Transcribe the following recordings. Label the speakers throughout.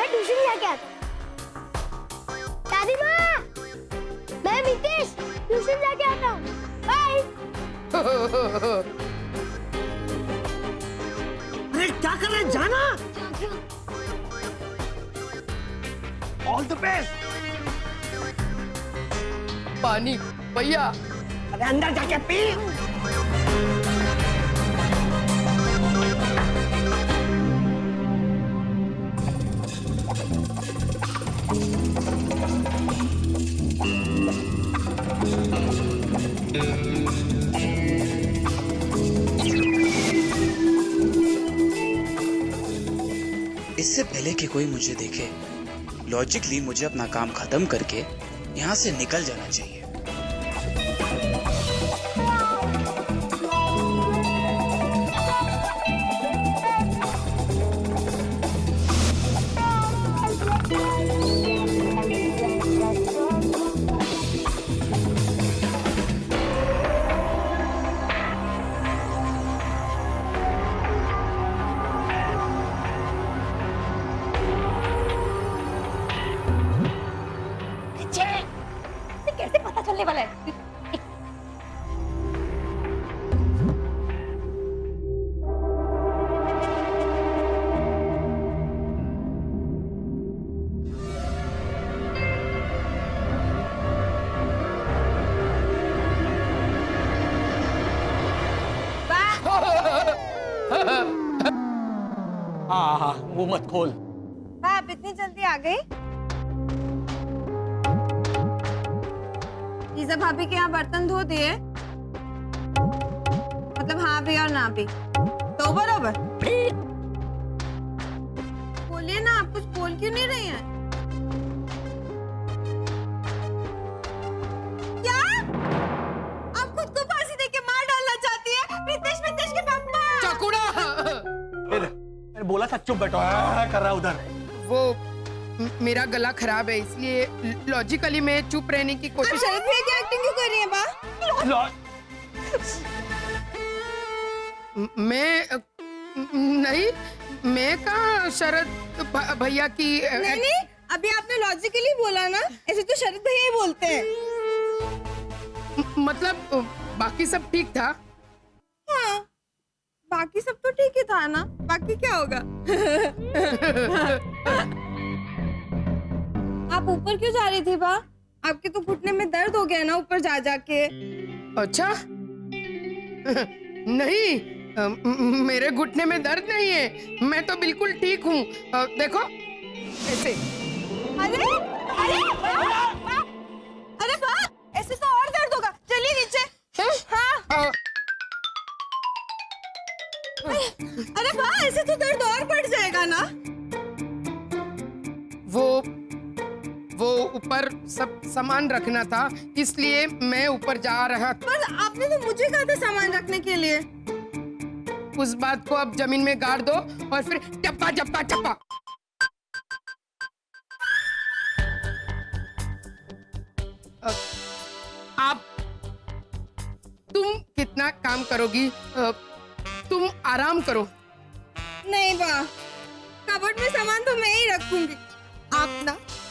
Speaker 1: मैं ट्यूशन जाके आता हूँ। दादी माँ, मैं मितेश ट्यूशन जाके आता हूँ। बाय।
Speaker 2: अरे क्या कर रहे हैं, जाना। All the best.
Speaker 3: पानी भैया।
Speaker 2: अरे अंदर जाके पी।
Speaker 4: इससे पहले कि कोई मुझे देखे, लॉजिकली मुझे अपना काम खत्म करके यहाँ से निकल जाना चाहिए।
Speaker 1: कैसे पता चलने वाला है?
Speaker 2: हाँ, वो मत खोल।
Speaker 5: आप इतनी जल्दी आ गई? लीजा भाभी के यहाँ बर्तन धो दिए? मतलब हाँ भी और ना भी तो बराबर। बोलिए ना, आप कुछ बोल क्यों नहीं रही हैं? क्या आप खुद को फांसी देके मार डालना चाहती है? रितेश मितेश के पापा।
Speaker 3: चकुड़ा।
Speaker 2: मैंने बोला था चुप बैठो। कर रहा उधर।
Speaker 3: वो मेरा गला खराब है, इसलिए लॉजिकली मैं चुप रहने की कोशिश।
Speaker 5: शरद भैया की एक्टिंग क्यों कर रही हैं बा?
Speaker 3: मैं नहीं, मैं कहाँ शरद भैया की
Speaker 5: नहीं, अभी आपने लॉजिकली बोला ना, ऐसे तो शरद भैया ही बोलते हैं।
Speaker 3: मतलब बाकी सब ठीक था।
Speaker 5: हाँ, बाकी सब तो ठीक ही था ना, बाकी क्या होगा? आप ऊपर क्यों जा रही थी बा? आपके तो घुटने में दर्द हो गया ना ऊपर जा जाके।
Speaker 3: अच्छा। नहीं, मेरे घुटने में दर्द नहीं है, मैं तो बिल्कुल ठीक हूँ। देखो ऐसे।
Speaker 5: अरे अरे अरे बा, ऐसे तो और दर्द होगा। चलिए नीचे। हाँ। अरे बा, ऐसे तो दर्द और बढ़ जाएगा ना।
Speaker 3: वो ऊपर सब सामान रखना था, इसलिए मैं ऊपर जा रहा था।
Speaker 5: पर आपने तो मुझे कहा था सामान रखने के लिए।
Speaker 3: उस बात को अब जमीन में गाड़ दो और फिर चप्पा चप्पा चप्पा। आप तुम कितना काम करोगी? तुम आराम करो।
Speaker 5: नहीं बा, कबर्ड में सामान तो मैं ही रखूंगी।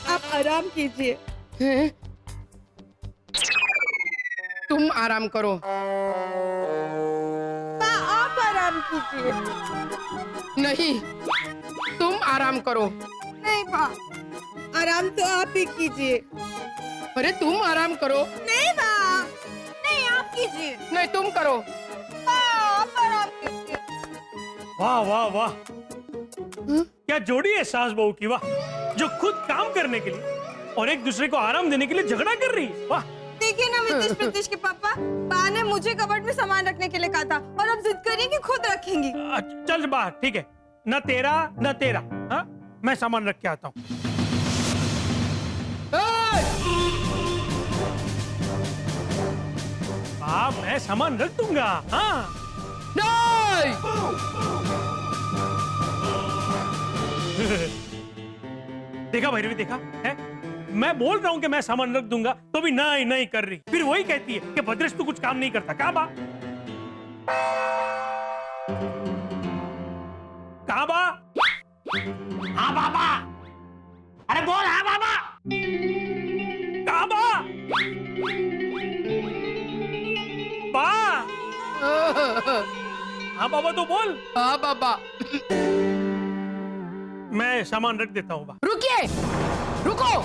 Speaker 5: आप आराम कीजिए।
Speaker 3: हैं? तुम आराम करो।
Speaker 5: बा, आप आराम कीजिए।
Speaker 3: नहीं, तुम आराम करो।
Speaker 5: नहीं बा, आराम तो आप ही कीजिए।
Speaker 3: अरे तुम आराम करो।
Speaker 5: नहीं बा, नहीं आप कीजिए।
Speaker 3: नहीं तुम करो।
Speaker 5: बा, आप आराम कीजिए।
Speaker 2: वाह वाह वाह, क्या जोड़ी है सास बहू की। वाह, जो खुद काम करने के लिए और एक दूसरे को आराम देने के लिए झगड़ा कर रही है। वाह।
Speaker 5: देखिए ना मितेश प्रीतेश के पापा, बा ने मुझे कबर्ड में सामान रखने के लिए कहा था और अब जिद करिए कि खुद रखेंगी।
Speaker 2: चल बाहर, ठीक है, न तेरा न तेरा। हाँ, मैं सामान रख के आता हूँ। मैं सामान रख दूंगा। हाँ।
Speaker 3: नहीं।
Speaker 2: देखा भैरवी, देखा है, मैं बोल रहा हूँ कि मैं सामान रख दूंगा तो भी नहीं नहीं कर रही। फिर वही कहती है कि भद्रेश तू कुछ काम नहीं करता। कहाँ बा? कहाँ बा? हाँ बाबा। अरे बोल हाँ बाबा। कहाँ बा? बा? हाँ बाबा तो बोल।
Speaker 3: हाँ बाबा।
Speaker 2: मैं सामान रख देता हूँ बा।
Speaker 3: रुकिए, रुको,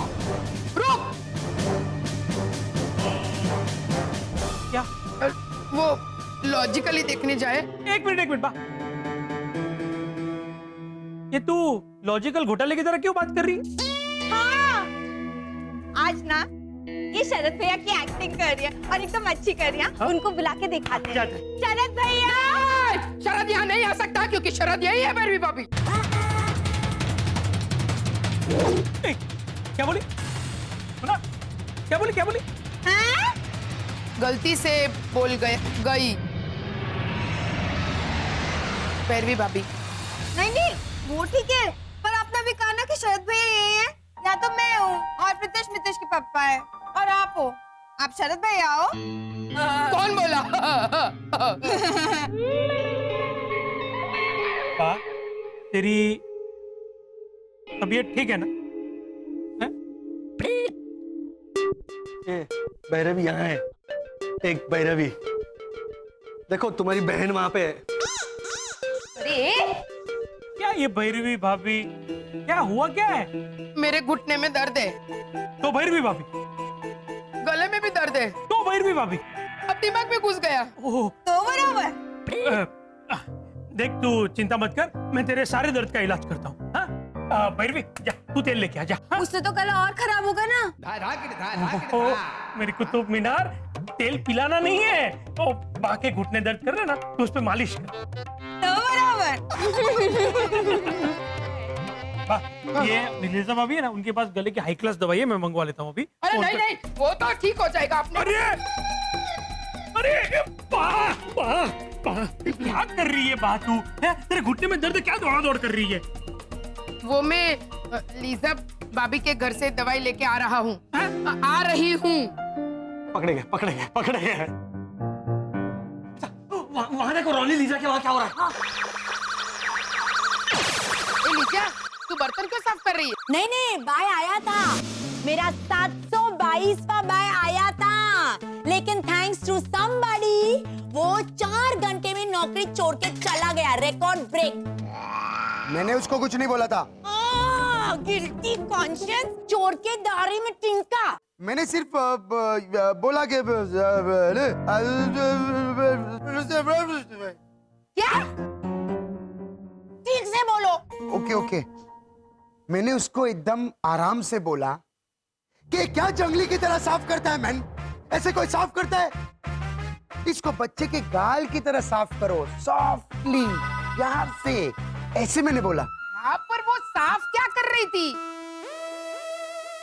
Speaker 3: रुक।
Speaker 2: क्या?
Speaker 3: वो लॉजिकली देखने जाए।
Speaker 2: एक मिनट बा। ये तू लॉजिकल घोटाले की तरह क्यों बात कर रही है?
Speaker 5: हाँ, आज ना ये शरद भैया की एक्टिंग कर रही है और एकदम अच्छी कर रही है।
Speaker 2: हाँ?
Speaker 5: उनको बुला के दिखाते हैं। शरद भैया।
Speaker 3: शरद यहाँ नहीं आ सकता क्योंकि शरद यही है भैरवी भाभी।
Speaker 2: ए, क्या बोली? सुना? क्या बोली?
Speaker 5: हाँ?
Speaker 3: गलती से बोल गई भैरवी भाभी।
Speaker 5: नहीं, वो ठीक है, पर आपने भी कहा ना कि शरद भैया यही है। या तो मैं हूँ और प्रीतेश मितेश के पापा है और आप हो। आप शरद भैया हो।
Speaker 3: कौन बोला?
Speaker 2: बा, तेरी तबीयत ठीक है ना?
Speaker 6: भैरवी यहाँ है। एक भैरवी, देखो तुम्हारी बहन वहां पे है।
Speaker 5: अरे
Speaker 2: क्या ये भैरवी भाभी? क्या हुआ क्या है?
Speaker 3: मेरे घुटने में दर्द है,
Speaker 2: तो भैरवी भाभी।
Speaker 3: गले में भी दर्द है,
Speaker 2: तो भैरवी भाभी।
Speaker 3: अब दिमाग में घुस गया।
Speaker 2: ओह,
Speaker 5: तो बराबर।
Speaker 2: देख तू चिंता मत कर, मैं तेरे सारे दर्द का इलाज करता हूँ। हाँ? भैरवी जा, तू तेल लेके आ जा। हाँ?
Speaker 5: उससे तो कल और खराब होगा ना।
Speaker 2: ओह, मेरी कुतुब मीनार, तेल पिलाना नहीं है। तो बाकी घुटने दर्द कर रहे ना, तो उस पे मालिश कर।
Speaker 5: तो बराबर।
Speaker 2: ये नीलिजा भाभी है ना, उनके पास गले की हाई क्लास दवाई है, मैं मंगवा लेता हूँ अभी।
Speaker 3: अरे
Speaker 2: फोन
Speaker 3: नहीं
Speaker 2: कर-
Speaker 3: नहीं, वो तो ठीक हो जाएगा। आपने
Speaker 2: अरे क्या कर रही है बा तू? तेरे घुटने में दर्द, क्या दौड़ा दौड़ कर रही है?
Speaker 3: वो मैं लीजा भाभी के घर से दवाई लेके आ रहा हूँ। आ रही हूँ।
Speaker 6: पकड़े गए। वहां देखो रोनी, लीजा के वहां क्या हो रहा है?
Speaker 3: ए लीजा, तू बर्तन क्यों साफ कर रही है?
Speaker 5: नहीं, बाय आया था। मेरा 722वां बाय आया था, लेकिन थैंक्स टू समबडी वो 4 घंटे में नौकरी छोड़ के चला गया। Record break.
Speaker 7: मैंने उसको कुछ नहीं बोला था।
Speaker 5: गिल्टी कॉन्शियस, चोर के दाढ़ी में टिंका।
Speaker 7: मैंने सिर्फ बोला कि
Speaker 5: क्या? ठीक से बोलो।
Speaker 7: ओके। मैंने उसको एकदम आराम से बोला कि क्या जंगली की तरह साफ करता है मैन? ऐसे कोई साफ करता है? इसको बच्चे के गाल की तरह साफ करो, सॉफ्टली, प्यार से, ऐसे मैंने बोला।
Speaker 3: हाँ, पर वो साफ क्या कर रही थी?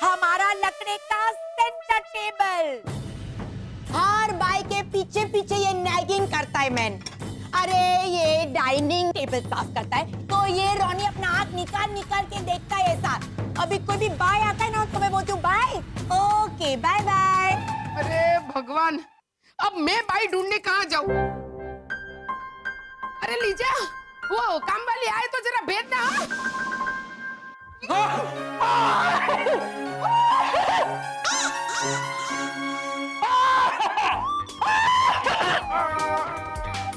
Speaker 5: हमारा लकड़े का सेंटर टेबल। हर बाई के पीछे पीछे ये नैगिंग करता है मैन। अरे ये डाइनिंग टेबल साफ करता है तो ये रोनी अपना हाथ निकाल के देखता है ऐसा। अभी कोई भी बाय आता है ना तो मैं बोलती हूँ बाय, ओके बाय बाय।
Speaker 3: अरे भगवान, अब मैं बाई ढूंढने कहाँ जाऊँ? अरे लीजा, वो काम वाली आए तो जरा भेज ना।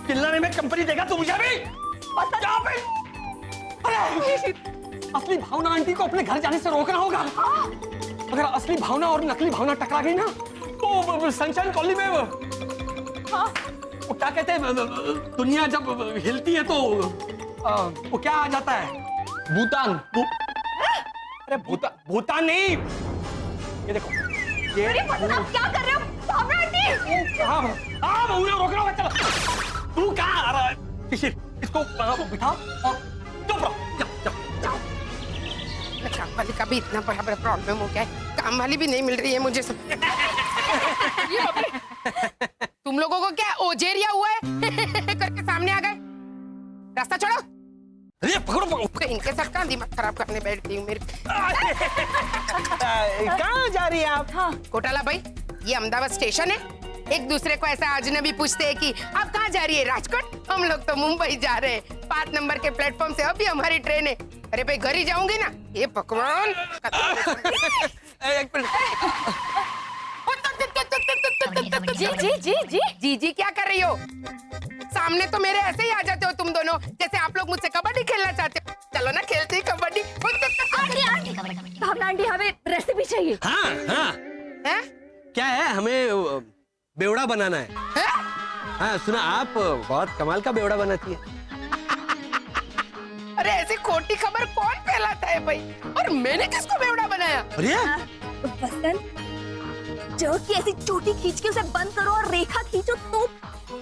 Speaker 6: चिल्लाने में कंपनी देगा तू मुझे भी? क्या पे? अरे असली भावना आंटी को अपने घर जाने से रोकना होगा। अगर असली भावना और नकली भावना टकरा गई ना तो सनशाइन कॉलोनी में वो क्या कहते हैं, दुनिया जब हिलती है तो वो क्या आ जाता है? भूतान। अरे भूतान नहीं, ये देखो ये।
Speaker 5: अरे आप क्या कर रहे हो? भावना आंटी।
Speaker 6: हाँ मुझे रोकना होगा। चलो तू कहाँ आ रहा है? शिशिर, इसको बिठा और चुप रहो। जाओ।
Speaker 3: काम वाली का भी इतना बड़ा प्रॉब्लम हो गया है, काम वाली भी नहीं मिल रही है मुझे सब। ये बाप रे, तुम लोगों को क्या ओजेरिया हुआ है? करके सामने आ गए। रास्ता छोड़ो।
Speaker 6: अरे पकड़ो।
Speaker 3: इनके साथ कहाँ दिमाग खराब करने बैठती हूँ मेरे।
Speaker 6: कहाँ जा रही है आप?
Speaker 3: कोटाला भाई, ये अहमदाबाद स्टेशन है। एक दूसरे को ऐसा अजनबी पूछते हैं कि आप कहाँ जा रही है? राजकोट। हम लोग तो मुंबई जा रहे हैं। 5 नंबर के प्लेटफॉर्म से अभी हमारी ट्रेन है। अरे भाई घर ही जाऊंगी ना, ये पकवान।
Speaker 6: एक मिनट।
Speaker 3: जी जी जी जी जी जी क्या कर रही हो? सामने तो मेरे ऐसे ही आ जाते हो तुम दोनों, जैसे आप लोग मुझसे कबड्डी खेलना चाहते हो। चलो ना खेलते ही कबड्डी।
Speaker 1: भावना आंटी हमें रेसिपी चाहिए।
Speaker 6: हाँ हाँ,
Speaker 3: हैं?
Speaker 6: क्या है, हमें बेवड़ा बनाना है।
Speaker 3: हैं?
Speaker 6: हाँ सुना, आप बहुत कमाल का बेवड़ा बनाती है।
Speaker 3: अरे ऐसी खोटी खबर कौन फैलाता है भाई? और मैंने किसको बेवड़ा बनाया?
Speaker 6: अरे
Speaker 1: बसंत, जो की ऐसी चोटी खींच के उसे बंद करो और रेखा खींचो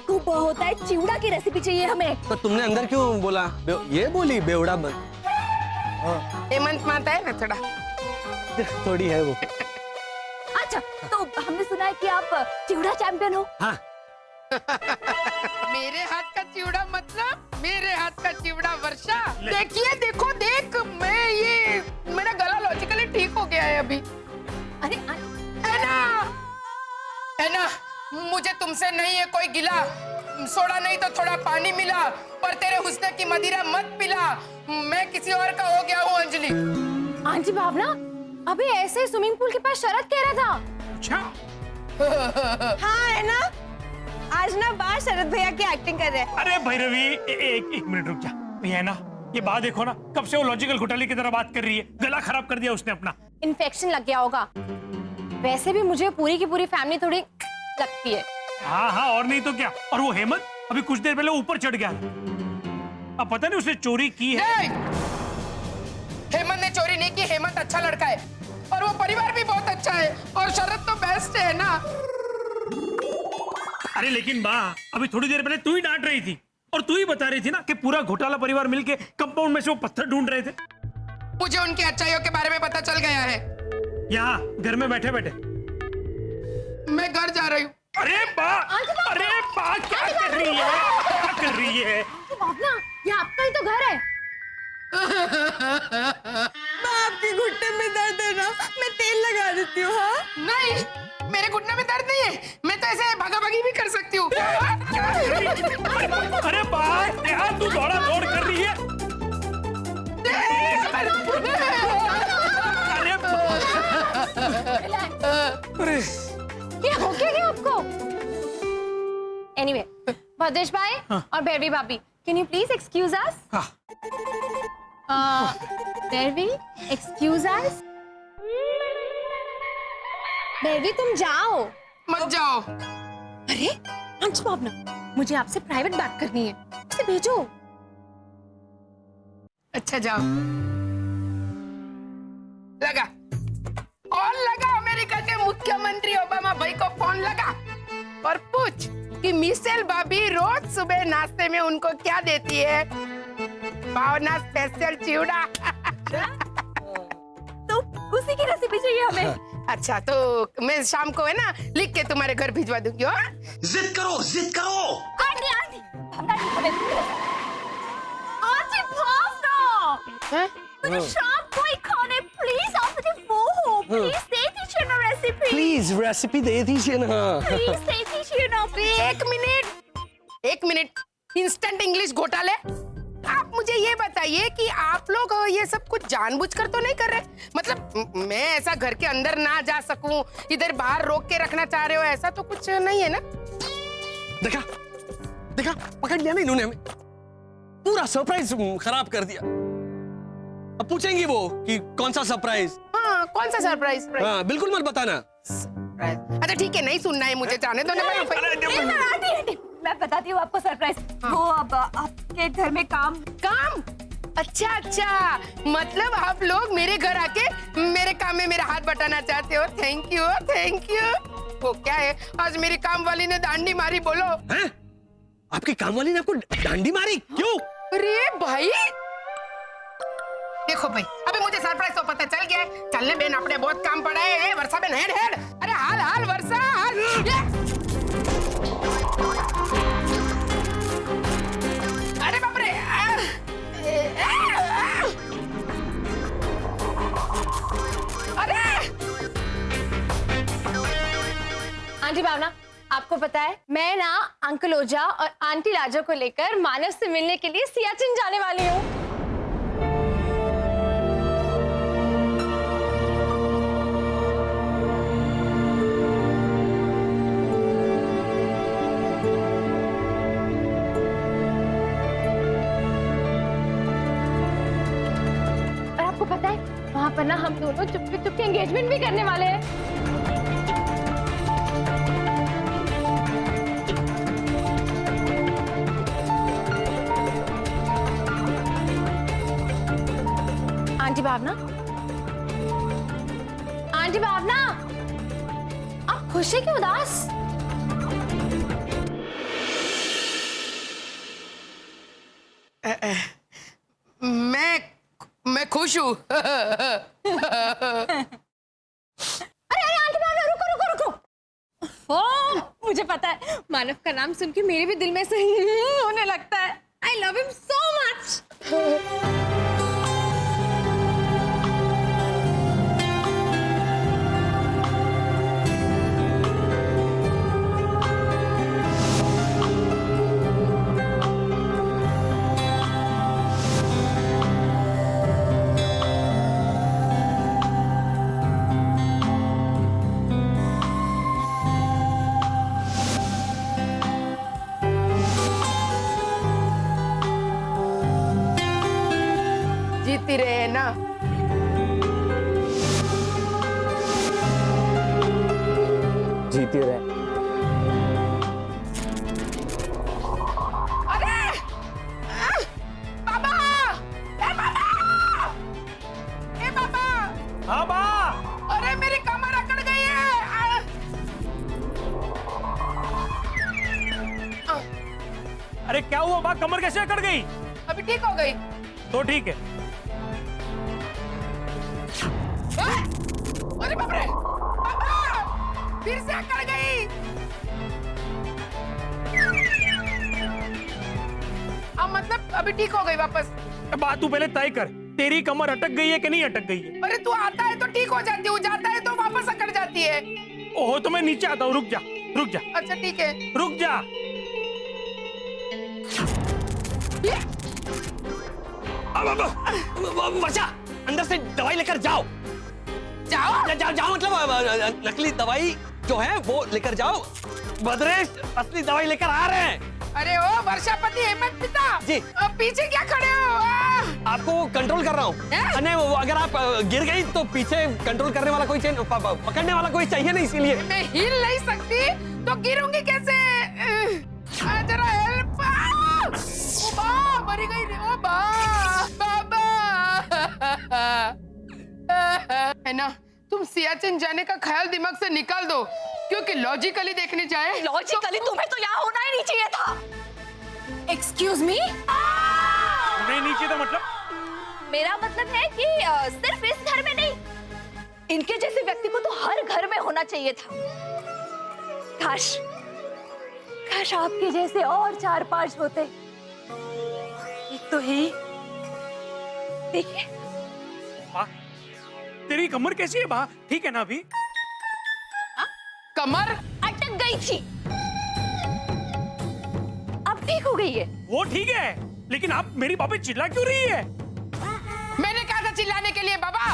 Speaker 1: तो होता है चिवड़ा की रेसिपी चाहिए हमें।
Speaker 6: तो तुमने अंदर क्यों बोला? ये बोली बेवड़ा बन।
Speaker 3: हेमंत माता है ना थोड़ा।
Speaker 6: थोड़ी है वो।
Speaker 1: अच्छा, तो हमने सुना है कि आप चिवड़ा चैंपियन हो।
Speaker 6: हाँ
Speaker 3: मेरे हाथ का चिवड़ा मतलब मेरे हाथ का चिवड़ा वर्षा। देखिए देखो देख, मैं ये मेरा गला लॉजिकली ठीक हो गया है अभी।
Speaker 1: अरे
Speaker 3: है ना, मुझे तुमसे नहीं है कोई गिला, सोडा नहीं तो थोड़ा पानी मिला, पर तेरे हुस्न की मदिरा मत पिला। मैं किसी और का हो गया हूँ अंजलि।
Speaker 1: आंटी भावना अभी ऐसे स्विमिंग पूल के पास शरद कह रहा था।
Speaker 2: अच्छा,
Speaker 5: हाँ है ना, आज ना बाहर शरद भैया की एक्टिंग कर रहे हैं।
Speaker 2: अरे भैरवी एक मिनट रुक जा। ये है ना, ये बात देखो ना, कब से वो लॉजिकल घोटाले की तरह बात कर रही है। गला खराब कर दिया उसने अपना।
Speaker 1: इन्फेक्शन लग गया होगा। वैसे भी मुझे पूरी की पूरी फैमिली थोड़ी लगती है।
Speaker 2: हाँ हाँ, और नहीं तो क्या। और वो हेमंत अभी कुछ देर पहले ऊपर चढ़ गया। अब पता नहीं उसने चोरी की है।
Speaker 3: हेमंत ने चोरी नहीं की, हेमंत अच्छा लड़का है और वो परिवार भी बहुत अच्छा है, और शरद तो बेस्ट है ना।
Speaker 2: अरे लेकिन बा, अभी थोड़ी देर पहले तू ही डांट रही थी और तू ही बता रही थी ना कि पूरा घोटाला परिवार मिलके कंपाउंड में से वो पत्थर ढूंढ रहे थे।
Speaker 3: मुझे उनकी अच्छाइयों के बारे में पता चल गया है।
Speaker 2: यहाँ घर में बैठे बैठे
Speaker 3: मैं घर जा रही हूँ।
Speaker 2: अरे बा क्या कर रही है, क्या कर रही है?
Speaker 1: भावना, ये आपका ही तो घर है।
Speaker 5: आपके घुटने में दर्द है ना, मैं तेल लगा देती हूँ। हाँ
Speaker 3: नहीं, मेरे घुटने में दर्द नहीं है, मैं तो ऐसे भागा भागी भी कर सकती हूँ।
Speaker 2: अरे बा यार, तू दौड़ा दौड़ कर रही है।
Speaker 6: अरे
Speaker 1: ये हो क्या गया आपको? एनीवे, भद्रेश भाई और भैरवी भाभी, can you please excuse us? Bhairavi, excuse अस। भैरवी तुम जाओ।
Speaker 3: मत जाओ।
Speaker 1: अरे अंश भावना, मुझे आपसे प्राइवेट बात करनी है, उसे भेजो।
Speaker 3: अच्छा जाओ। लगा कॉल लगा, अमेरिका के मुख्यमंत्री ओबामा भाई को फोन लगा और पूछ कि मिशेल भाभी रोज सुबह नाश्ते में उनको क्या देती है? भावना स्पेशल चिवड़ा।
Speaker 1: तो उसी की रेसिपी चाहिए हमें।
Speaker 3: अच्छा, तो मैं शाम को है ना लिख के तुम्हारे घर भिजवा दूंगी।
Speaker 4: जिद करो, जिद करो।
Speaker 1: आंटी आंटी भावना, आंटी भावना, मुझे शाम को ही खाने प्लीज। आप मुझे वो हो प्लीज दे दीजिए ना रेसिपी।
Speaker 6: प्लीज रेसिपी दे दीजिए ना।
Speaker 1: प्लीज दे दीजिए ना।
Speaker 3: एक मिनट, इंस्टेंट इंग्लिश घोटाले। आप मुझे ये बताइए कि आप लोग ये सब कुछ जानबूझकर तो नहीं कर रहे? मतलब मैं ऐसा घर के अंदर ना जा सकूं, इधर बाहर रोक के रखना चाह रहे हो, ऐसा तो कुछ नहीं है ना?
Speaker 6: देखा देखा, पकड़ लिया ना इन्होंने हमें। पूरा सरप्राइज खराब कर दिया। अब पूछेंगी वो कि कौन सा सरप्राइज।
Speaker 3: हाँ, कौन सा सरप्राइज?
Speaker 6: हाँ बिल्कुल मत बताना।
Speaker 3: अच्छा ठीक है, नहीं सुनना है मुझे, जाने दो ना।
Speaker 1: आंटी आंटी, मैं बताती हूँ आपको सरप्राइज। वो अब आपके घर में काम।
Speaker 3: अच्छा अच्छा, मतलब आप लोग मेरे घर आके मेरे काम में मेरा हाथ बटाना चाहते हो। Thank you thank you. वो क्या है, आज मेरी काम वाली ने डांडी मारी। बोलो।
Speaker 6: हैं? आपकी काम वाली ने आपको डांडी मारी? क्यों?
Speaker 3: अरे भाई देखो भाई, अभी मुझे सरप्राइज तो पता चल गया। चलने बेन, अपने बहुत काम पड़ा है। ए, वर्षा बेन, हेड हेड। अरे हाल हाल वर्षा हाल। अरे बाप रे। अरे
Speaker 1: आंटी भावना, आपको पता है मैं ना अंकल ओझा और आंटी लाजो को लेकर मानव से मिलने के लिए सियाचिन जाने वाली हूँ।
Speaker 8: वरना हम दोनों चुपके चुपके एंगेजमेंट भी करने वाले हैं। आंटी भावना, आंटी भावना, आप खुश है कि उदास?
Speaker 3: मैं खुश हूँ।
Speaker 8: अरे अरे आंटी भावना, रुको रुको रुको। ओ, मुझे पता है, मानव का नाम सुन के मेरे भी दिल में से होने लगता है। I love him so much.
Speaker 3: जीती रहे ना।
Speaker 6: जीती रहे।
Speaker 3: अरे बाबा, ए बाबा, ए बाबा,
Speaker 2: हाँ बा।
Speaker 3: अरे मेरी कमर अकड़ गई है।
Speaker 2: अरे क्या हुआ बा, कमर कैसे अकड़ गई?
Speaker 3: अभी ठीक हो गई।
Speaker 2: तो ठीक है।
Speaker 3: अरे बाप रे, बाबा, फिर से अकड़ गई। अब मतलब अभी ठीक हो गई वापस।
Speaker 2: बात तू पहले तय कर, तेरी कमर अटक गई है कि नहीं अटक गई है?
Speaker 3: अरे तू आता है तो ठीक हो जाती हूँ, जाता है तो वापस अकड़ जाती है।
Speaker 2: ओहो, तो मैं नीचे आता हूँ, रुक जा रुक जा
Speaker 3: अच्छा ठीक है।
Speaker 2: रुक जा।
Speaker 6: वर्षा, अंदर से दवाई लेकर जाओ।
Speaker 3: जाओ
Speaker 6: जाओ जाओ, मतलब नकली दवाई जो है वो लेकर जाओ। बदरेश असली दवाई लेकर आ रहे हैं।
Speaker 3: अरे ओ वर्षापति हेमंत पिता
Speaker 6: जी।
Speaker 3: पीछे क्या खड़े हो?
Speaker 6: आपको कंट्रोल कर रहा हूँ।
Speaker 3: हैं?
Speaker 6: नहीं, वो अगर आप गिर गई तो पीछे कंट्रोल करने वाला कोई पकड़ने वाला कोई चाहिए ना, इसीलिए।
Speaker 3: मैं हिल नहीं सकती तो गिरूंगी कैसे? जरा हेल्प। मरी गई रे ओ बाबा। है ना, तुम सियाचिन जाने का ख्याल दिमाग से निकाल दो, क्योंकि लॉजिकली देखने जाए।
Speaker 1: लॉजिकली तुम्हें तो यहाँ होना ही नहीं चाहिए था।
Speaker 8: Excuse me?
Speaker 2: नहीं नीचे तो मतलब?
Speaker 1: मेरा मतलब है कि सिर्फ इस घर में नहीं, इनके जैसे व्यक्ति को तो हर घर में होना चाहिए था। काश काश आपके जैसे और 4-5 होते। एक तो ही देखिए।
Speaker 2: बा, तेरी कमर कैसी है बा? ठीक है ना अभी?
Speaker 3: कमर
Speaker 1: अटक गई थी, अब ठीक हो गई है।
Speaker 2: वो ठीक है, लेकिन आप मेरी बाप पे चिल्ला क्यों रही है?
Speaker 3: मैंने कहा था चिल्लाने के लिए बाबा।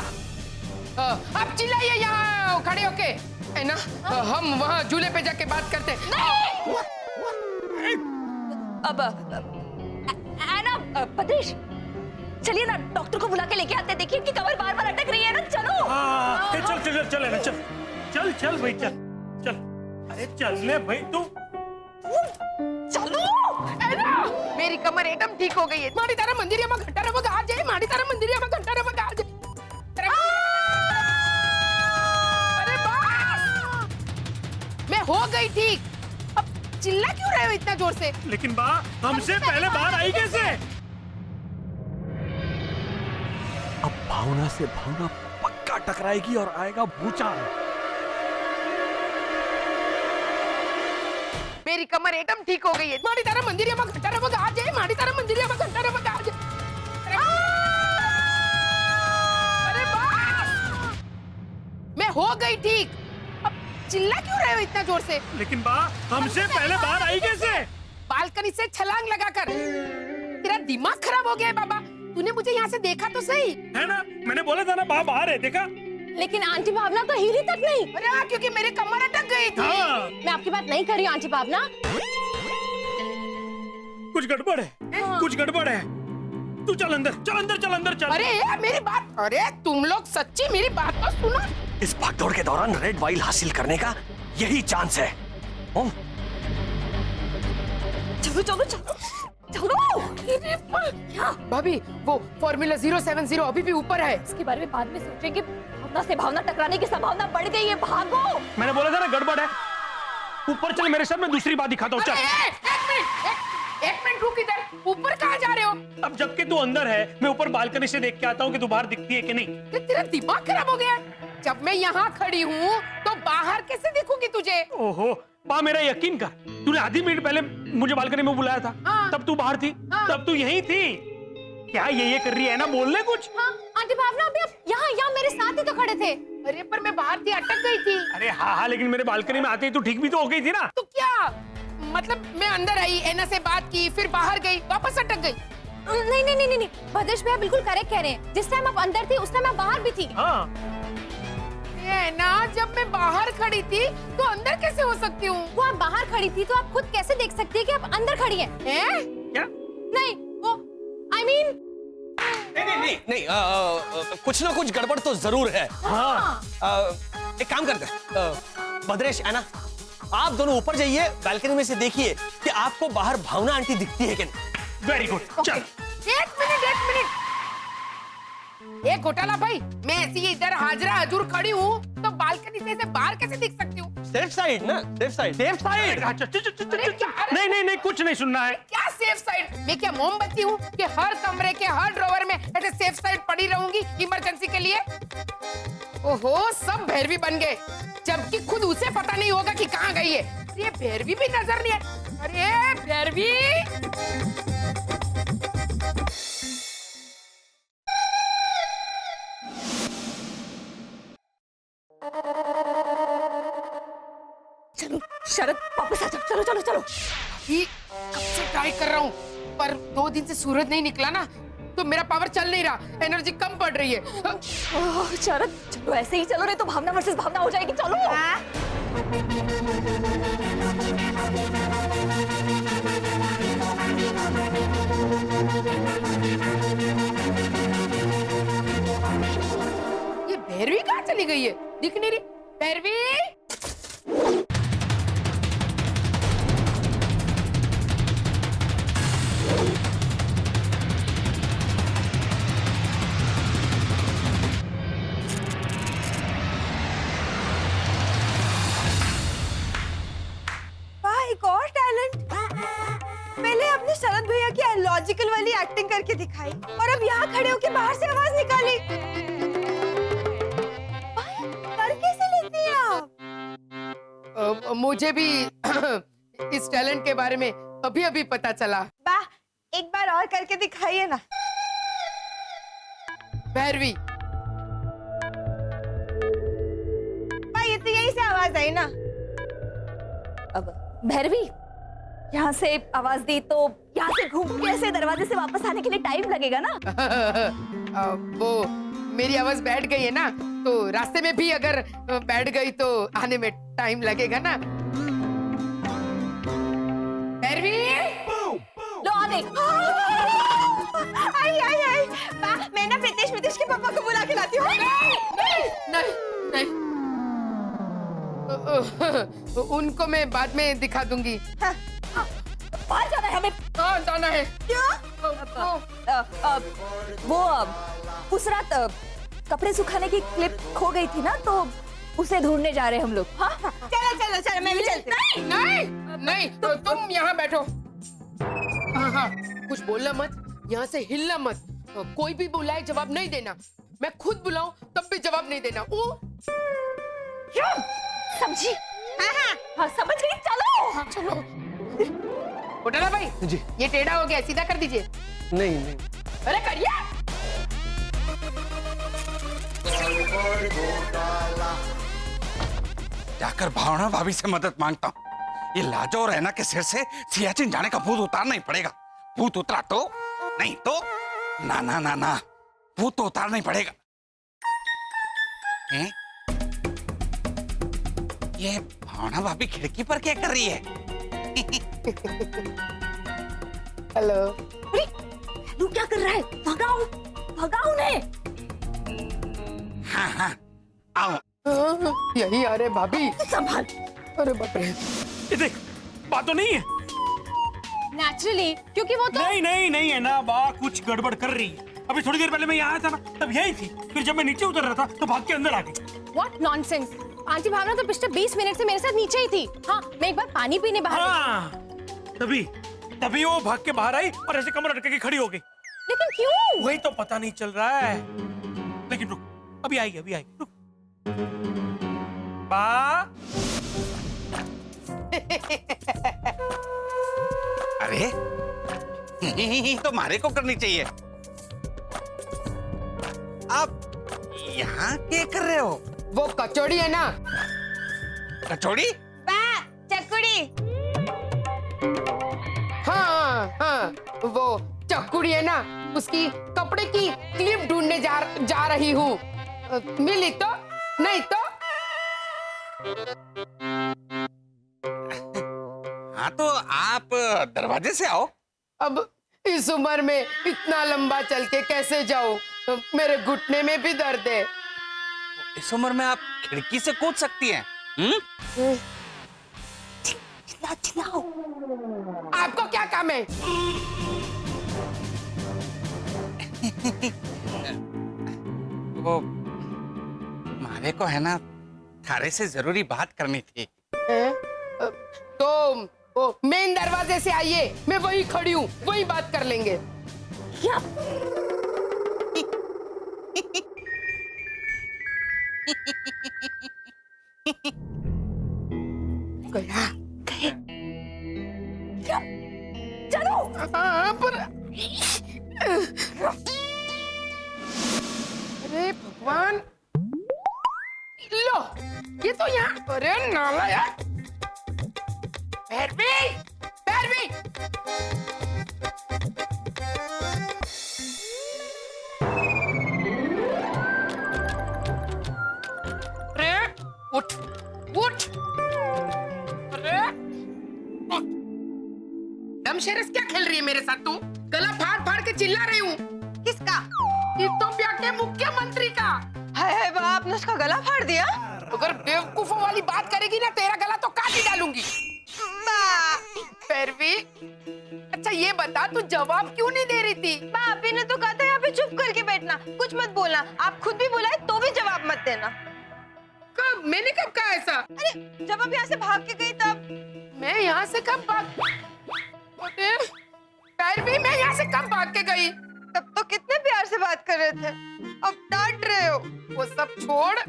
Speaker 3: अब चिल्लाइए यहाँ खड़े होके, है ना? हम वहाँ झूले पे जाके बात करते हैं।
Speaker 1: अब पदेश, चलिए ना डॉक्टर को बुला के लेके आते हैं। देखिए कि कमर बार बार अटक रही है ना। चलो।
Speaker 2: हाँ, चल चल चल चल चल चल चल भाई चल चल। अरे चल ले भाई तू।
Speaker 1: चलो।
Speaker 3: है ना? मेरी कमर एकदम ठीक हो गई है। माड़ी तारा मंदिर में घंटा रहा आ जाए। माड़ी तारा मंदिर में घंटा रहा आ जाए। अरे बस, मैं हो गई ठीक। अब चिल्ला क्यों रहे हो इतना जोर से?
Speaker 2: लेकिन बा, हमसे पहले बाहर आई कैसे?
Speaker 6: अब भावना से भावना पक्का टकराएगी और आएगा भूचाल।
Speaker 3: मेरी कमर एकदम ठीक हो गई है। माड़ी तारा मंदिर में घंटा रहा आ जाए। माड़ी तारा मंदिर में घंटा रहा आ जाए। अरे बस, मैं हो गई ठीक। अब चिल्ला क्यों रहे हो इतना जोर से?
Speaker 2: लेकिन बा, हमसे पहले बाहर आई कैसे?
Speaker 3: बालकनी से छलांग लगाकर। तेरा दिमाग खराब हो गया है बाबा। तूने मुझे यहाँ से देखा तो सही।
Speaker 2: है ना, मैंने बोला था ना बा बाहर है, देखा?
Speaker 8: लेकिन आंटी भावना तो हिली तक नहीं।
Speaker 3: अरे हाँ, क्योंकि मेरी कमर अटक गई थी।
Speaker 2: हाँ,
Speaker 8: मैं आपकी बात नहीं कर रही हूँ आंटी भावना।
Speaker 2: कुछ गड़बड़ है, कुछ गड़बड़ है। तू चल अंदर, चल अंदर, चल अंदर, चल।
Speaker 3: अरे मेरी बात, अरे तुम लोग सच्ची मेरी बात तो सुनो।
Speaker 6: इस भागदौड़ के दौरान रेड वाइल हासिल करने का यही चांस है। ओम,
Speaker 1: चलो चलो चलो चलो।
Speaker 3: भाभी वो फॉर्मूला 070 अभी भी ऊपर है।
Speaker 1: इसके बारे में बाद में सोचेंगे। भावना से भावना टकराने की संभावना बढ़ गई है, भागो।
Speaker 2: मैंने बोला था ना गड़बड़ है। ऊपर चल मेरे साथ, मैं दूसरी बात दिखाता हूँ, चल।
Speaker 3: एक मिनट रुक, इधर ऊपर कहाँ जा रहे हो?
Speaker 2: अब जबकि तू अंदर है, मैं ऊपर बालकनी से देख के आता हूँ कि तू बाहर दिखती है कि नहीं।
Speaker 3: तेरा दिमाग खराब हो गया है? जब मैं यहाँ खड़ी हूँ तो बाहर कैसे दिखूंगी तुझे?
Speaker 2: ओहो, बा मेरा यकीन कर, तूने आधी मिनट पहले मुझे बालकनी में बुलाया था।
Speaker 3: हाँ।
Speaker 2: तब तू बाहर थी।
Speaker 3: हाँ।
Speaker 2: तब तू यहीं थी। क्या ये कर रही है ना, बोलने कुछ।
Speaker 8: हाँ, आंटी भावना अभी आप यहाँ मेरे साथ ही तो खड़े थे।
Speaker 3: अरे पर मैं बाहर थी, अटक गई थी।
Speaker 2: अरे हाँ, लेकिन मेरे बालकनी में आते ही तू ठीक भी तो हो गई थी ना।
Speaker 3: तो क्या मतलब, मैं अंदर आई, एना से बात की, फिर बाहर गई, वापस अटक गई।
Speaker 8: नहीं, भद्रेश भैया बिल्कुल करेक्ट कह रहे हैं। जिस टाइम आप अंदर थी उस टाइम आप बाहर भी थी।
Speaker 2: हाँ।
Speaker 3: ये ना, जब मैं बाहर खड़ी थी तो अंदर कैसे हो सकती हूँ?
Speaker 8: वो आप बाहर खड़ी थी तो आप खुद कैसे देख सकती है कि आप अंदर खड़ी हैं?
Speaker 2: क्या?
Speaker 8: नहीं, वो I mean,
Speaker 6: नहीं, कुछ ना कुछ गड़बड़ तो जरूर है।
Speaker 2: हाँ।
Speaker 6: एक काम करते हैं, भद्रेश है ना, आप दोनों ऊपर जाइए, बालकनी में से देखिए कि आपको बाहर भावना आंटी दिखती है कि नहीं।
Speaker 2: वेरी गुड, चल।
Speaker 3: एक मिनट। एक घोटाला भाई, मैं ऐसी ही इधर हाजरा हजूर खड़ी हूँ तो बालकनी से बाहर कैसे दिख सकती हूँ?
Speaker 6: सेफ साइड ना, सेफ साइड।
Speaker 2: Safe side. नहीं, कुछ नहीं सुनना है।
Speaker 3: क्या सेफ साइड? मैं क्या मोमबत्ती हूँ कि हर कमरे के हर ड्रॉवर में ऐसे सेफ साइड पड़ी रहूंगी इमरजेंसी के लिए? ओहो, सब भैरवी बन गए, जबकि खुद उसे पता नहीं होगा कि कहाँ गई है। ये भैरवी भी नजर नहीं है। अरे भैरवी,
Speaker 1: चलो शरद, वापस आ जाओ। चलो।
Speaker 3: ये कब से ट्राई कर रहा हूँ, पर 2 दिन से सूरज नहीं निकला ना, तो मेरा पावर चल नहीं रहा, एनर्जी कम पड़ रही है।
Speaker 1: ओह, शरद चलो, ऐसे ही चलो, नहीं तो भावना वर्सेस भावना हो जाएगी। चलो।
Speaker 3: ये भैरवी कहाँ चली गई है? दिख नहीं रही भैरवी।
Speaker 5: वाह, एक और टैलेंट। पहले आपने शरद भैया की लॉजिकल वाली एक्टिंग करके दिखाई और अब यहाँ खड़े होके बाहर से आवाज निकाली। वाह, कर कैसे लेती हैं आप?
Speaker 3: मुझे भी इस टैलेंट के बारे में अभी पता चला।
Speaker 5: वाह, एक बार और करके दिखाइए ना।
Speaker 3: भैरवी,
Speaker 5: वाह, ये तो यहीं से आवाज आई ना।
Speaker 1: अब भैरवी, यहाँ से आवाज दी तो यहाँ से घूम के ऐसे दरवाजे से वापस आने के लिए टाइम लगेगा ना।
Speaker 3: वो मेरी आवाज बैठ गई है ना, तो रास्ते में भी अगर बैठ गई तो आने में टाइम लगेगा ना। भैरवी,
Speaker 1: लो आ गई।
Speaker 5: आई। वाह, मैं ना प्रीतेश के पापा को बुला के लाती हूँ।
Speaker 3: नहीं, उनको मैं बाद में दिखा दूंगी।
Speaker 1: बाहर जाना है हमें।
Speaker 3: कहाँ जाना है?
Speaker 1: वो उस रात कपड़े सुखाने की क्लिप खो गई थी ना, तो उसे ढूंढने जा रहे हैं हम लोग। हाँ,
Speaker 5: चलो, मैं भी चलती हूँ।
Speaker 3: नहीं, तो तुम यहाँ बैठो। हाँ, कुछ बोलना मत, यहाँ से हिलना मत। कोई भी बुलाए जवाब नहीं देना, मैं खुद बुलाऊं तब भी जवाब नहीं देना।
Speaker 1: समझी? हाँ, समझ गई। चलो।
Speaker 3: चलो। घोटाला भाई
Speaker 6: जी,
Speaker 3: ये टेढ़ा हो गया, सीधा कर दीजिए।
Speaker 6: नहीं।
Speaker 3: अरे करिए।
Speaker 4: जाकर भावना भाभी से मदद मांगता हूँ। ये लाजो और रैना के सिर से सियाचिन जाने का भूत उतारना ही पड़ेगा। भूत उतरा तो नहीं तो ना, भूत तो उतारना ही पड़ेगा। हैं? ये भावना भाभी खिड़की पर क्या कर रही है?
Speaker 3: हेलो।
Speaker 1: भालू क्या कर रहा है? भगाओ, भगाओ उन्हें।
Speaker 4: हाँ हाँ आओ।
Speaker 3: यही आ रहे भाभी।
Speaker 1: संभाल।
Speaker 3: अरे बाप रे।
Speaker 2: ये देख, बात तो नहीं है।
Speaker 8: नेचुरली, क्योंकि वो तो
Speaker 2: नहीं नहीं नहीं है ना, बा कुछ गड़बड़ कर रही है। अभी थोड़ी देर पहले मैं यहाँ आया था ना, तब यही थी। फिर जब मैं नीचे उतर रहा था तो भाग के अंदर आ गई।
Speaker 8: What nonsense. आंटी भावना तो पिछले 20 मिनट से मेरे साथ नीचे ही थी। हाँ, मैं एक बार पानी पीने बाहर गई।
Speaker 2: हाँ, तभी वो भाग के बाहर आई और ऐसे कमर अटके के खड़ी हो गई।
Speaker 8: लेकिन क्यों?
Speaker 2: वही तो पता नहीं चल रहा है। लेकिन रुक, अभी आएगी रुक। बा
Speaker 4: अरे तो मारे को करनी चाहिए। आप यहाँ क्या कर रहे हो?
Speaker 3: वो कचौड़ी है ना।
Speaker 4: कचौड़ी?
Speaker 1: चकुड़ी।
Speaker 3: हाँ हाँ, वो चकुड़ी है ना, उसकी कपड़े की क्लिप ढूंढने जा रही हूँ। मिली तो नहीं तो।
Speaker 4: हाँ तो आप दरवाजे से आओ।
Speaker 3: अब इस उम्र में इतना लंबा चल के कैसे जाऊं? मेरे घुटने में भी दर्द है।
Speaker 4: इस उम्र में आप खिड़की से कूद सकती हैं।
Speaker 1: चिल्लाओ।
Speaker 3: आपको क्या काम है?
Speaker 4: वो मारे को है ना, थारे से जरूरी बात करनी थी।
Speaker 3: तो वो मेन दरवाजे से आइए, मैं वही खड़ी हूँ, वही बात कर लेंगे। गया।
Speaker 1: चलो।
Speaker 3: हाँ, पर अरे भगवान, लो ये तो यहाँ। अरे नाला यार। भैरवी, भैरवी। अरे उठ, उठ। अरे दमशेरस क्या खेल रही है मेरे साथ? तू गला फाड़ फाड़ के चिल्ला रही हूँ। किसका? इथोपिया के मुख्यमंत्री का।
Speaker 5: हाय बा, आपने उसका गला फाड़ दिया?
Speaker 3: अगर बेवकूफों वाली बात करेगी ना, तेरा गला तो काट ही डालूंगी। पैरवी, अच्छा ये बता, तू जवाब क्यों नहीं दे रही थी?
Speaker 5: भाभी ने तो कहा था यहाँ पे चुप करके बैठना, कुछ मत बोलना। आप खुद भी बुलाए तो भी जवाब मत देना।
Speaker 3: कब? मैंने कब कहा ऐसा?
Speaker 5: अरे जब आप यहाँ से भाग के गई तब।
Speaker 3: मैं यहाँ से कब भाग? पैरवी, मैं यहाँ से कब भाग के गई?
Speaker 5: तब तो कितने प्यार से बात कर रहे थे, अब डांट रहे हो।
Speaker 3: वो सब छोड़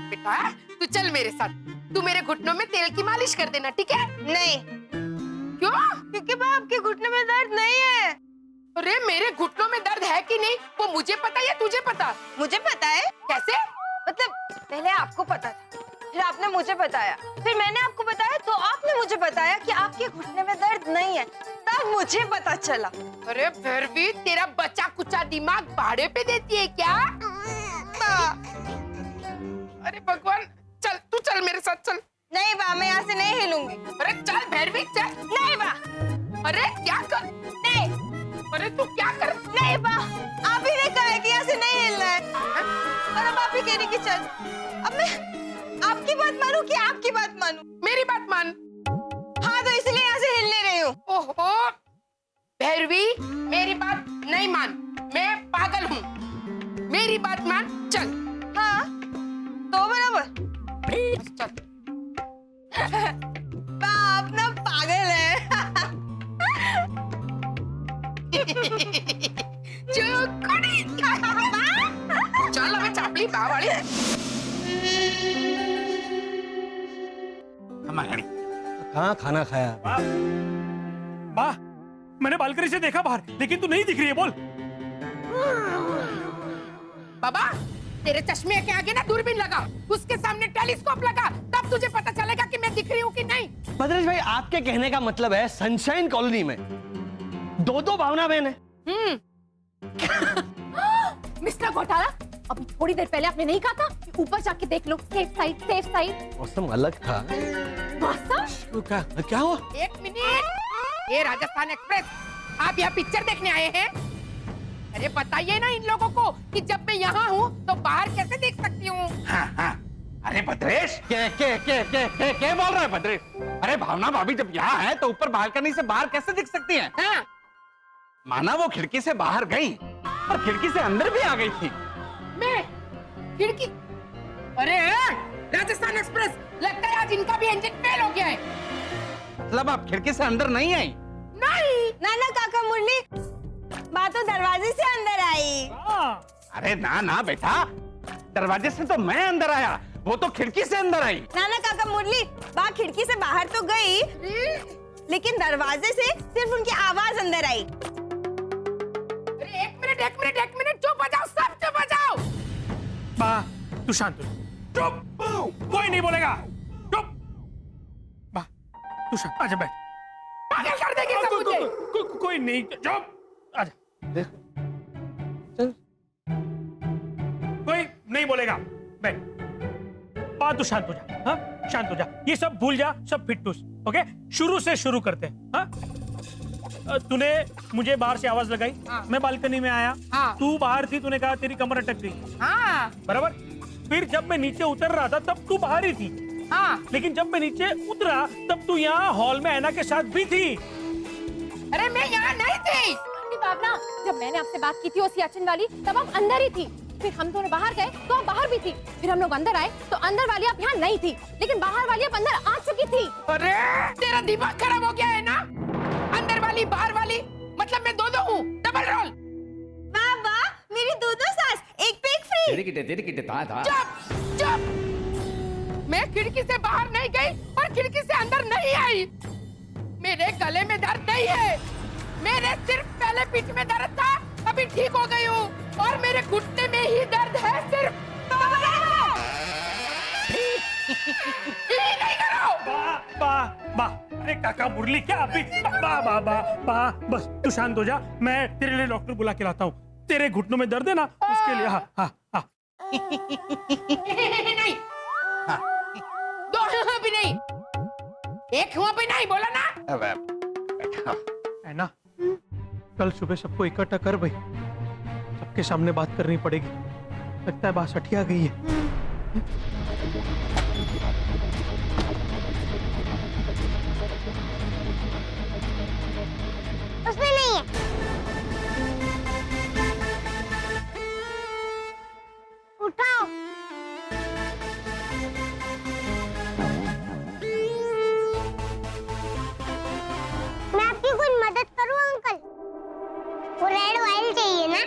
Speaker 3: बेटा, तू चल मेरे साथ। तू मेरे घुटनों में तेल की मालिश कर देना, ठीक है?
Speaker 5: नहीं।
Speaker 3: क्यों?
Speaker 5: क्योंकि आपके घुटने में दर्द नहीं है।
Speaker 3: अरे मेरे घुटनों में दर्द है कि नहीं, वो मुझे पता या तुझे पता?
Speaker 5: मुझे पता है।
Speaker 3: कैसे?
Speaker 5: मतलब पहले आपको पता था, फिर आपने मुझे बताया, फिर मैंने आपको बताया, तो आपने मुझे बताया कि आपके घुटने में दर्द नहीं है, तब मुझे पता चला।
Speaker 3: अरे फिर भी तेरा बचा कुचा दिमाग भाड़े पे देती है क्या? अरे भगवान, चल तू चल मेरे साथ, चल।
Speaker 5: नहीं बा, मैं यहाँ से नहीं हिलूंगी।
Speaker 3: अरे चल भैरवी, चल।
Speaker 5: नहीं बा।
Speaker 3: अरे क्या कर?
Speaker 5: नहीं।
Speaker 3: अरे तू क्या कर?
Speaker 5: नहीं बा, आप ही ने कहा है कि यहाँ से नहीं हिलना है, और अब आप ही कह रही कि चल। अब मैं आपकी बात मानूं कि आपकी बात मानूं?
Speaker 3: मेरी बात मान।
Speaker 5: हाँ, तो इसलिए यहाँ से हिलने रही हूँ।
Speaker 3: ओहो भैरवी, मेरी बात नहीं मान, मैं पागल हूँ। मेरी बात मान, चल।
Speaker 5: हाँ, तो बराबर।
Speaker 3: चल।
Speaker 5: आप ना पागल है।
Speaker 3: चल हमें चापली बावाली।
Speaker 4: हमारी
Speaker 6: कहाँ खाना खाया?
Speaker 2: वाह, मैंने बालकनी से देखा बाहर, लेकिन तू नहीं दिख रही है। बोल।
Speaker 3: बाबा, तेरे चश्मे के आगे ना दूरबीन लगा, उसके सामने टेलीस्कोप लगा, तब तुझे पता चलेगा कि मैं दिख रही हूँ कि नहीं।
Speaker 6: भद्रेश भाई, आपके कहने का मतलब है सनशाइन कॉलोनी में दो भावना बहन है?
Speaker 8: मिस्टर घोटाला, अभी थोड़ी देर पहले आपने नहीं कहा था कि ऊपर जाके देख लो, सेफ साइड, सेफ साइड।
Speaker 6: मौसम अलग था।
Speaker 8: मौसम?
Speaker 6: तो क्या हुआ?
Speaker 3: एक मिनट, ये राजस्थान एक्सप्रेस आप यहाँ पिक्चर देखने आए हैं? अरे बताइए ना इन लोगों को कि जब मैं यहाँ हूँ तो बाहर कैसे देख सकती हूँ?
Speaker 4: हाँ हाँ अरे भद्रेश क्या बोल रहा है भद्रेश? अरे भावना भाभी जब यहाँ है तो ऊपर बालकनी से बाहर कैसे दिख सकती हैं?
Speaker 3: हाँ।
Speaker 4: माना वो खिड़की से बाहर गई और खिड़की से अंदर भी आ गई थी।
Speaker 3: मैं खिड़की? अरे राजस्थान एक्सप्रेस, लगता है आज इनका भी इंजन फेल हो गया है।
Speaker 4: मतलब आप खिड़की से अंदर नहीं आई?
Speaker 3: नहीं।
Speaker 5: नाना काका मुरली, बात तो दरवाजे से अंदर आई।
Speaker 4: अरे ना ना बेटा, दरवाजे से तो मैं अंदर आया, वो तो खिड़की से अंदर आई।
Speaker 5: नाना काका मुरली, बा खिड़की से बाहर तो गई, लेकिन दरवाजे से सिर्फ उनकी आवाज अंदर आई।
Speaker 3: अरे एक मिनट, चुप हो जाओ, सब चुप हो जाओ।
Speaker 2: बा तू शांत हो, चुप, कोई नहीं बोलेगा, चुप। बा तू शांत, आजा बैठ।
Speaker 3: पागल कर देंगे सब मुझे।
Speaker 2: कोई नहीं, चुप, आजा।
Speaker 6: देख चल
Speaker 2: कोई नहीं बोलेगा, बैठ। बा तू शांत हो जा, हाँ शांत हो जा, ये सब भूल जा, सब फिट्टूस, ओके? शुरू से शुरू करते हैं, हाँ? तूने मुझे बाहर से आवाज लगाई,
Speaker 3: हाँ।
Speaker 2: मैं बालकनी में आया,
Speaker 3: हाँ।
Speaker 2: तू बाहर थी, तूने कहा तेरी कमर अटक गई,
Speaker 3: हाँ
Speaker 2: बराबर? फिर जब मैं नीचे उतर रहा था तब तू बाहर ही थी,
Speaker 3: हाँ।
Speaker 2: लेकिन जब मैं नीचे उतरा तब तू यहाँ हॉल में ऐना के साथ भी थी।
Speaker 3: अरे मैं यहाँ नहीं थी।
Speaker 8: भावना, जब मैंने आपसे बात की थी वो सियाचिन वाली, तब आप अंदर ही थी। फिर हम दोनों बाहर गए तो आप बाहर भी थी। फिर हम लोग अंदर आए तो अंदर वाली आप यहाँ नहीं थी, लेकिन बाहर वाली आप अंदर आ चुकी थी।
Speaker 3: अरे तेरा दिमाग खराब हो गया है ना? अंदर वाली बाहर वाली मतलब मैं दो हूँ, डबल रोल।
Speaker 5: वाह वाह, मेरी दो सास, एक पे एक फ्री।
Speaker 3: चुप। मैं खिड़की से बाहर नहीं गई और खिड़की से अंदर नहीं आई। मेरे गले में दर्द नहीं है, मेरे सिर्फ पहले पीठ में दर्द था, अभी ठीक हो गई हूँ, और मेरे घुटने में ही दर्द है सिर्फ। नहीं करो।
Speaker 2: बा अरे काका मुरली क्या अभी? बा बस तू शांत हो जा, मैं तेरे लिए डॉक्टर बुला के लाता हूँ। तेरे घुटनों में दर्द है ना, उसके लिए। हाँ हाँ हाँ।
Speaker 3: नहीं, दो भी नहीं, एक हुआ भी नहीं, बोला ना?
Speaker 2: है ना, कल सुबह सबको इकट्ठा कर भाई, सबके सामने बात करनी पड़ेगी। लगता है बात सठिया गई है।
Speaker 9: उसमें नहीं है। उठाओ। मैं आपकी कुछ मदद करूं अंकल? वो रेड वाइन चाहिए ना?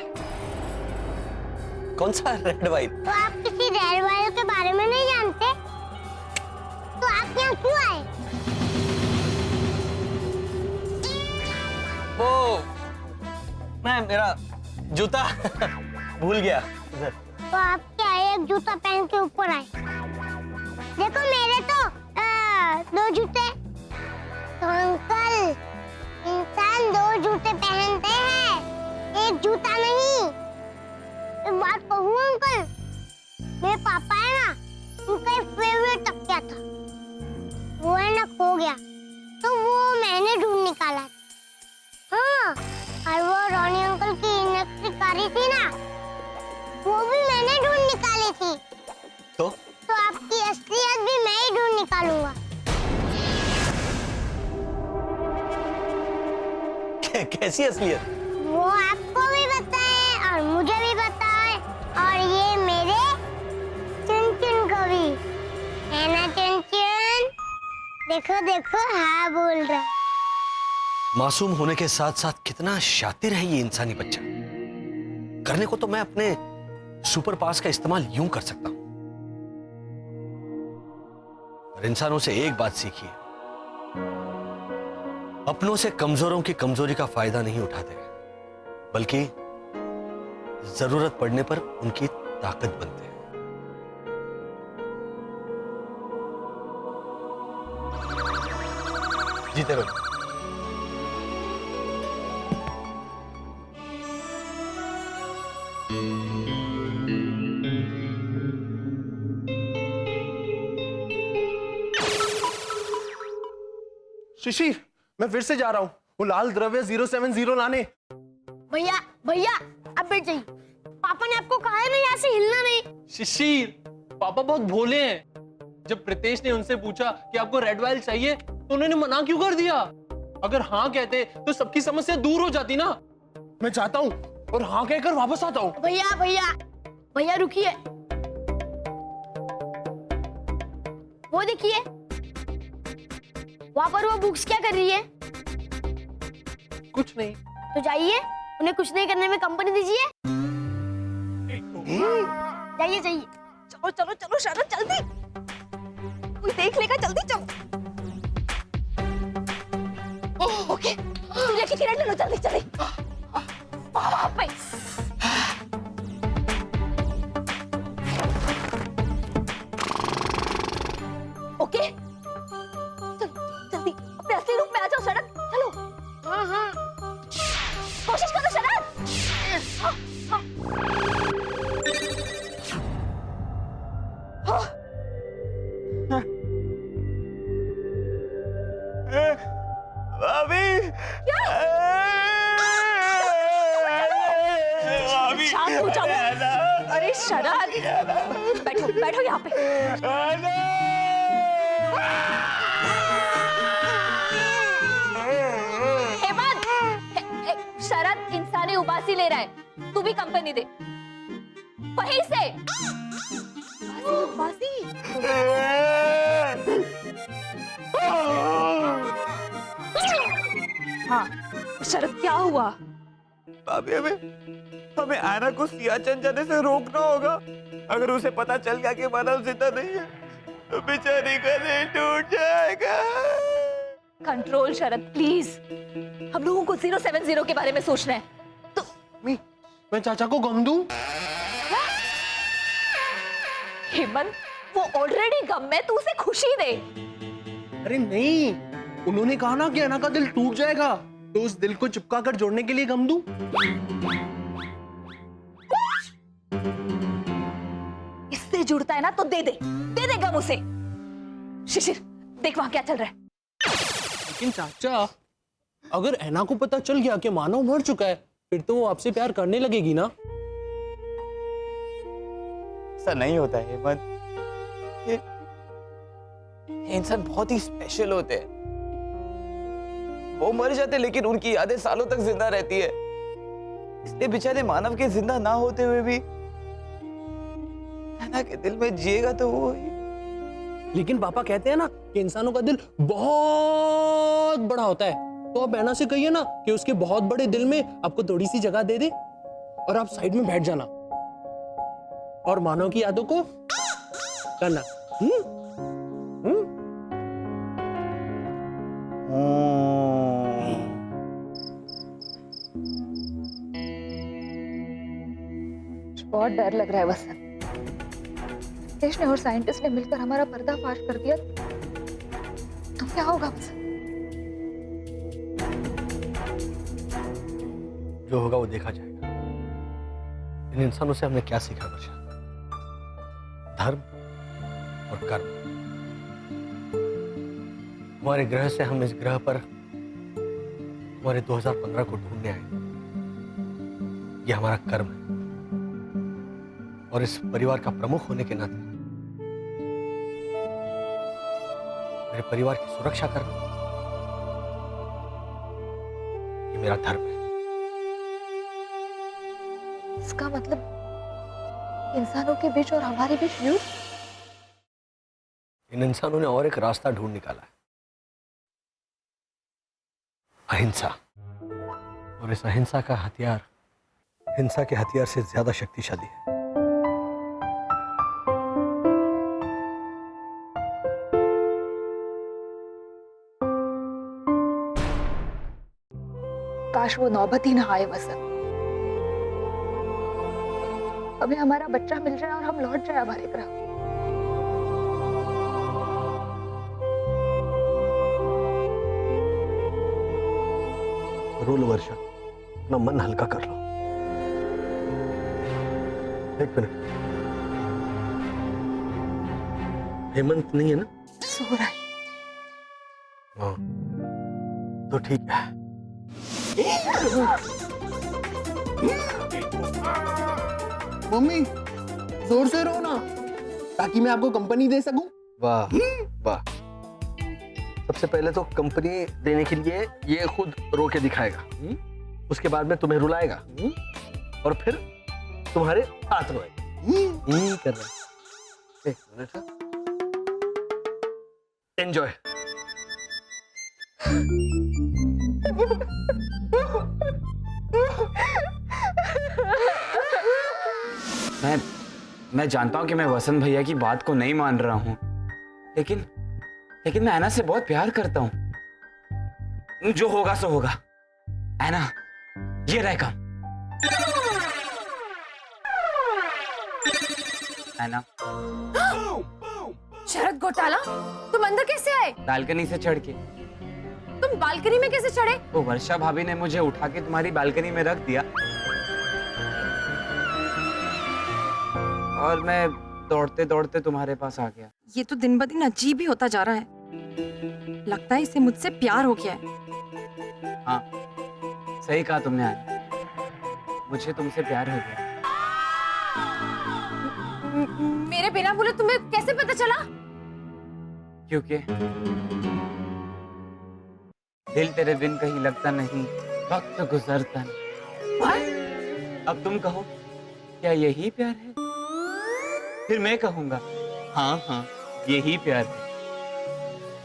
Speaker 6: कौन सा रेड वाइन?
Speaker 9: तो आप किसी रेड वाइन के बारे में नहीं जानते? तो आप यहाँ क्यों आए?
Speaker 6: वो मैं मेरा जूता भूल गया उधर।
Speaker 9: तो आप क्या एक जूता पहन के ऊपर आए? देखो मेरे तो दो जूते। तो अंकल, इंसान दो जूते पहनते हैं, एक जूता नहीं। एक बात कहूँ अंकल, मेरे पापा है ना, उनका एक फेवरेट तकिया था, वो है ना खो गया, तो वो मैंने ढूंढ निकाला। हाँ, और वो रॉनी अंकल की इलेक्ट्रिक कारी थी ना, वो भी मैंने ढूंढ निकाली थी।
Speaker 6: तो
Speaker 9: आपकी असलियत भी मैं ही ढूंढ निकालूंगा।
Speaker 6: कैसी असलियत?
Speaker 9: वो आपको भी पता है और मुझे भी पता है, और ये मेरे चुन-चुन को भी है ना। चुन-चुन, देखो देखो, हाँ बोल रहा।
Speaker 6: मासूम होने के साथ साथ कितना शातिर है ये इंसानी बच्चा। करने को तो मैं अपने सुपर पावर्स का इस्तेमाल यूं कर सकता हूं, और इंसानों से एक बात सीखिए, अपनों से कमजोरों की कमजोरी का फायदा नहीं उठाते, बल्कि जरूरत पड़ने पर उनकी ताकत बनते हैं। जीते रहो।
Speaker 10: शिशिर, मैं फिर से जा रहा हूँ, वो लाल द्रव्य 070 लाने।
Speaker 9: भैया भैया अब बैठ जाइए। पापा ने आपको कहा है ना यहाँ से हिलना नहीं।
Speaker 10: शिशिर, पापा बहुत भोले हैं। जब प्रीतेश ने उनसे पूछा कि आपको रेड वाइल चाहिए तो उन्होंने मना क्यों कर दिया? अगर हाँ कहते तो सबकी समस्या दूर हो जाती ना। मैं चाहता हूँ और हाँ कहकर वापस आता हूँ।
Speaker 9: भैया भैया भैया रुकिए, वो देखिए वहां पर वो बुक्स क्या कर रही है?
Speaker 10: कुछ नहीं।
Speaker 9: तो जाइए, उन्हें कुछ नहीं करने में कंपनी दीजिए। जाइए जाइए।
Speaker 1: चलो चलो चलो शरद जल्दी, कोई देख लेगा, जल्दी चलो। ओके सूर्य की किरण ले लो, जल्दी जल्दी। वहाँ पे ओके जल्दी अपने असली रूप में आ जाओ शरद, चलो।
Speaker 3: हाँ हाँ
Speaker 1: कोशिश करो शरद। हाँ, हाँ। हाँ। शांत हो जाओ। अरे शरद बैठो बैठो यहाँ पे। हेमंत शरद इंसानी उबासी ले रहा है, तू भी कंपनी दे वहीं से। उबासी हाँ शरद क्या हुआ?
Speaker 11: भाभी हमें आयना को सियाचिन जाने से रोकना होगा। अगर उसे पता चल गया कि मानव जिंदा नहीं है तो बेचारी का दिल टूट जाएगा।
Speaker 1: कंट्रोल शरद प्लीज, हम लोगों को 070 के बारे में सोचना है। तो
Speaker 10: मैं चाचा को गम दूं?
Speaker 1: हेमंत वो ऑलरेडी गम में, तू उसे खुशी दे।
Speaker 10: अरे नहीं, उन्होंने कहा ना कि अन्ना का दिल टूट जाएगा, तो उस दिल को चिपका कर जोड़ने के लिए गम दूं?
Speaker 1: इससे जुड़ता है ना तो दे दे गम उसे। शिशिर देख वहां क्या चल रहा है।
Speaker 10: लेकिन चाचा, अगर ऐना को पता चल गया कि मानव मर चुका है, फिर तो वो आपसे प्यार करने लगेगी ना?
Speaker 11: ऐसा नहीं होता है हेमंत। ये इंसान बहुत ही स्पेशल होते हैं। वो मर जाते लेकिन उनकी यादें सालों तक जिंदा रहती है। इसलिए बेचारे मानव के जिंदा ना होते हुए भी ऐना के दिल में जिएगा तो वो ही।
Speaker 10: लेकिन पापा कहते हैं ना कि इंसानों का दिल बहुत बड़ा होता है, तो आप ऐना से कहिए ना कि उसके बहुत बड़े दिल में आपको थोड़ी सी जगह दे दे और आप साइड में बैठ जाना और मानव की यादों को करना।
Speaker 1: बहुत डर लग रहा है वसंत। देश ने और साइंटिस्ट ने मिलकर हमारा पर्दाफाश कर दिया तो क्या होगा वसंत?
Speaker 10: जो होगा वो देखा जाएगा। इन इंसानों से हमने क्या सीखा वर्षा? धर्म और कर्म। हमारे ग्रह से हम इस ग्रह पर हमारे 2015 को ढूंढने आए। ये हमारा कर्म है और इस परिवार का प्रमुख होने के नाते मेरे परिवार की सुरक्षा करना ये मेरा धर्म है।
Speaker 1: इसका मतलब इंसानों के बीच और हमारे बीच युद्ध?
Speaker 10: इन इंसानों ने और एक रास्ता ढूंढ निकाला है, अहिंसा। और इस अहिंसा का हथियार हिंसा के हथियार से ज्यादा शक्तिशाली है।
Speaker 1: काश वो नौबत ही ना आए वसंत। हमें हमारा बच्चा मिल जाए और हम लौट जाए हमारे ग्रह।
Speaker 10: रो लो वर्षा, अपना मन हल्का कर लो। एक मिनट, हेमंत नहीं है ना?
Speaker 1: सो रहा है।
Speaker 10: हाँ, तो ठीक है, मम्मी जोर से रो ना, ताकि मैं आपको कंपनी दे सकूं।
Speaker 6: वाह वाह, सबसे पहले तो कंपनी देने के लिए ये खुद रो के दिखाएगा, उसके बाद में तुम्हें रुलाएगा, और फिर तुम्हारे हाथ रोएगा। कर रहा है, एक मिनट, एंजॉय।
Speaker 11: मैं जानता हूँ कि मैं वसंत भैया की बात को नहीं मान रहा हूँ, लेकिन मैं ऐना से बहुत प्यार करता हूँ। जो होगा सो होगा। ऐना, ये रह काम। ऐना,
Speaker 8: शरद घोटाला, तुम अंदर कैसे आए?
Speaker 11: बालकनी से चढ़ के।
Speaker 8: तुम बालकनी में कैसे चढ़े?
Speaker 11: वो वर्षा भाभी ने मुझे उठा के तुम्हारी बालकनी में रख दिया और मैं दौड़ते दौड़ते तुम्हारे पास आ गया।
Speaker 8: ये तो दिन ब दिन अजीब ही होता जा रहा है। लगता है इसे मुझसे प्यार हो गया है।
Speaker 11: हाँ, सही कहा तुमने ऐना, मुझे तुमसे प्यार हो गया।
Speaker 8: मेरे बिना बोले तुम्हें कैसे पता चला?
Speaker 11: क्योंकि दिल तेरे बिन कहीं लगता नहीं, वक्त गुजरता नहीं। अब तुम कहो, क्या यही प्यार है? फिर मैं कहूंगा, हाँ हाँ यही प्यार है।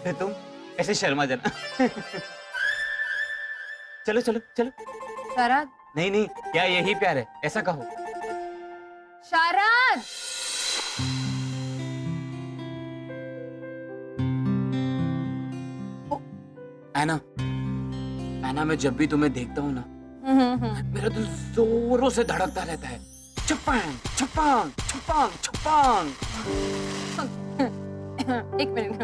Speaker 11: फिर तुम ऐसे शर्मा जाना। चलो चलो चलो।
Speaker 8: शरद,
Speaker 11: नहीं नहीं, क्या यही प्यार है? ऐसा कहो।
Speaker 8: शरद,
Speaker 11: ऐना, मैं जब भी तुम्हें देखता हूँ ना, मेरा दिल जोरों से धड़कता रहता है। छपांग छपांग छपांग छपांग।
Speaker 8: एक मिनट।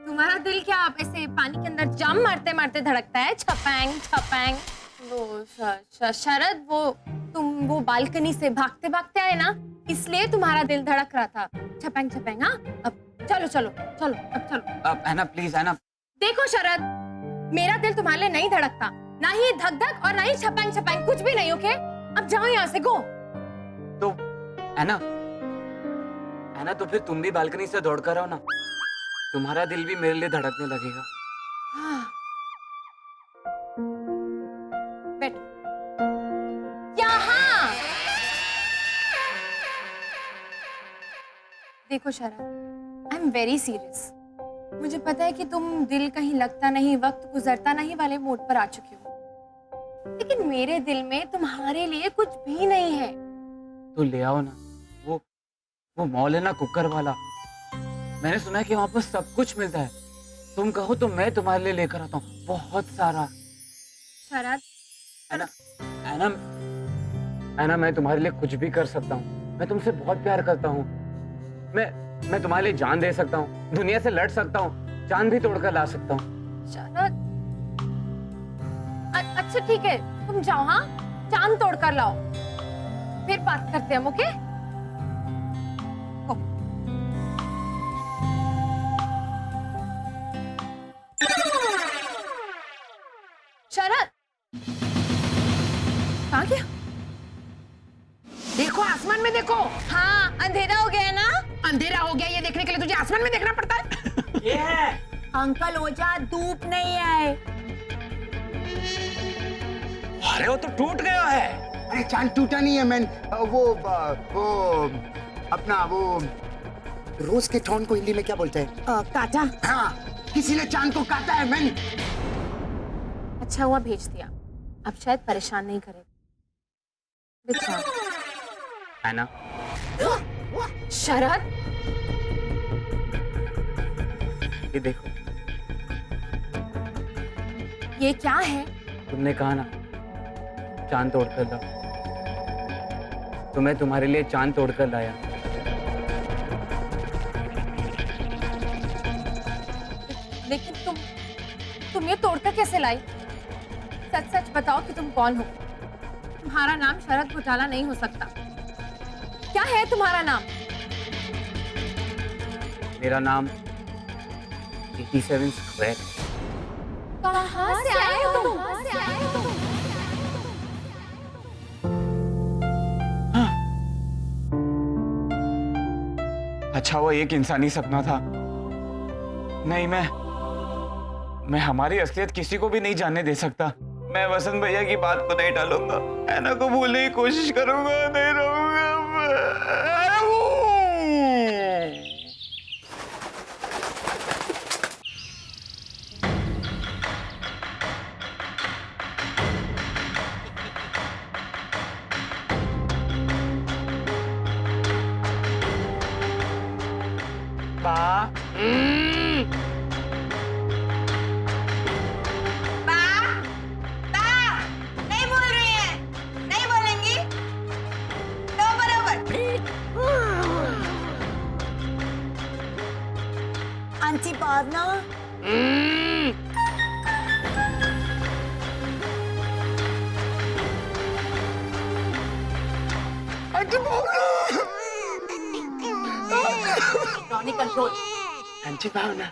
Speaker 8: तुम्हारा दिल क्या आप ऐसे पानी के अंदर जाम मारते मारते धड़कता है? छपांग छपांग। वो शरद, वो बालकनी से भागते भागते आए ना, इसलिए तुम्हारा दिल धड़क रहा था। छपांग छपांग। हाँ, अब चलो चलो चलो, अब चलो।
Speaker 11: अब ऐना प्लीज, ऐना। देखो
Speaker 8: शरद, मेरा दिल तुम्हारे लिए नहीं धड़कता, ना ही धक धक और ना ही छपांग छपांग, कुछ भी नहीं। ओके, अब जाओ यहाँ से, गो।
Speaker 11: तो ऐना, तो फिर तुम भी बालकनी से दौड़ कर आओ ना, तुम्हारा दिल भी मेरे लिए धड़कने लगेगा।
Speaker 8: बैठो यहाँ। देखो शरद, आई एम वेरी सीरियस। मुझे पता है कि तुम दिल कहीं लगता नहीं, वक्त गुजरता नहीं वाले मोड पर आ चुके हो, लेकिन मेरे दिल में तुम्हारे लिए कुछ भी नहीं है।
Speaker 11: तो ले आओ ना, वो मॉल है ना, कुकर वाला। मैंने सुना है कि वहां पर सब कुछ मिलता है। तुम कहो तो मैं तुम्हारे लिए लेकर आता हूँ, बहुत सारा।
Speaker 8: शरद,
Speaker 11: ऐना, मैं तुम्हारे लिए कुछ भी कर सकता हूँ। मैं तुमसे बहुत प्यार करता हूँ। मैं तुम्हारे लिए जान दे सकता हूँ, दुनिया से लड़ सकता हूँ, जान भी तोड़कर ला सकता हूँ।
Speaker 8: शरद, अच्छा ठीक है, तुम जाओ। हाँ, चांद तोड़कर लाओ, फिर बात करते हैं हम। ओके? शरद, कहाँ गया?
Speaker 3: देखो, आसमान में देखो।
Speaker 8: हाँ, अंधेरा हो गया ना?
Speaker 3: अंधेरा हो गया, ये देखने के लिए तुझे आसमान में देखना पड़ता है।
Speaker 11: ये है
Speaker 5: अंकल ओझा, धूप नहीं है।
Speaker 11: अरे वो तो टूट गया है।
Speaker 7: अरे चांद टूटा नहीं है मैन, वो अपना वो रोज के थॉर्न को हिंदी में क्या बोलते हैं?
Speaker 5: काटा।
Speaker 7: हाँ, किसी ने चांद को काटा है मैन।
Speaker 8: अच्छा हुआ भेज दिया, अब शायद परेशान नहीं करे।
Speaker 11: ऐना,
Speaker 8: शरद,
Speaker 11: ये देखो।
Speaker 8: ये क्या है?
Speaker 11: तुमने कहा ना चांद तोड़कर लाओ, तो मैं तुम्हारे लिए चांद तोड़कर लाया।
Speaker 8: लेकिन तुम ये तोड़कर कैसे लाई? सच सच बताओ कि तुम कौन हो? तुम्हारा नाम शरद घोटाला नहीं हो सकता। क्या है तुम्हारा नाम?
Speaker 11: मेरा नाम 87 स्क्वायर।
Speaker 8: कहाँ से आए तुम?
Speaker 11: अच्छा वो एक इंसानी सपना था। नहीं, मैं हमारी असलियत किसी को भी नहीं जानने दे सकता। मैं वसंत भैया की बात को नहीं टालूंगा, ऐना को भूलने की कोशिश करूंगा, नहीं रहूंगा।
Speaker 5: नहीं बोल रही है, नहीं बोलेंगी तो बराबर। आंटी भावना, रॉनी कंट्रोल।
Speaker 10: आंटी भावना,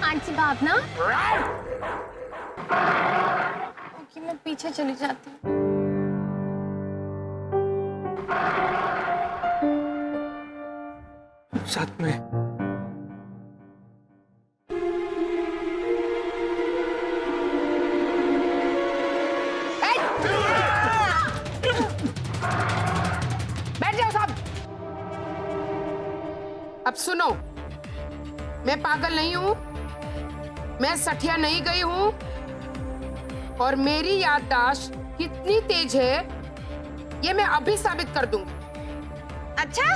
Speaker 8: आंटी भावना, ओके मैं पीछे चली जाती हूँ।
Speaker 10: साथ में
Speaker 3: बैठ जाओ सब। अब सुनो, मैं पागल नहीं हूं, मैं सठिया नहीं गई हूं, और मेरी याददाश्त कितनी तेज है ये मैं अभी साबित कर दूंगी।
Speaker 5: अच्छा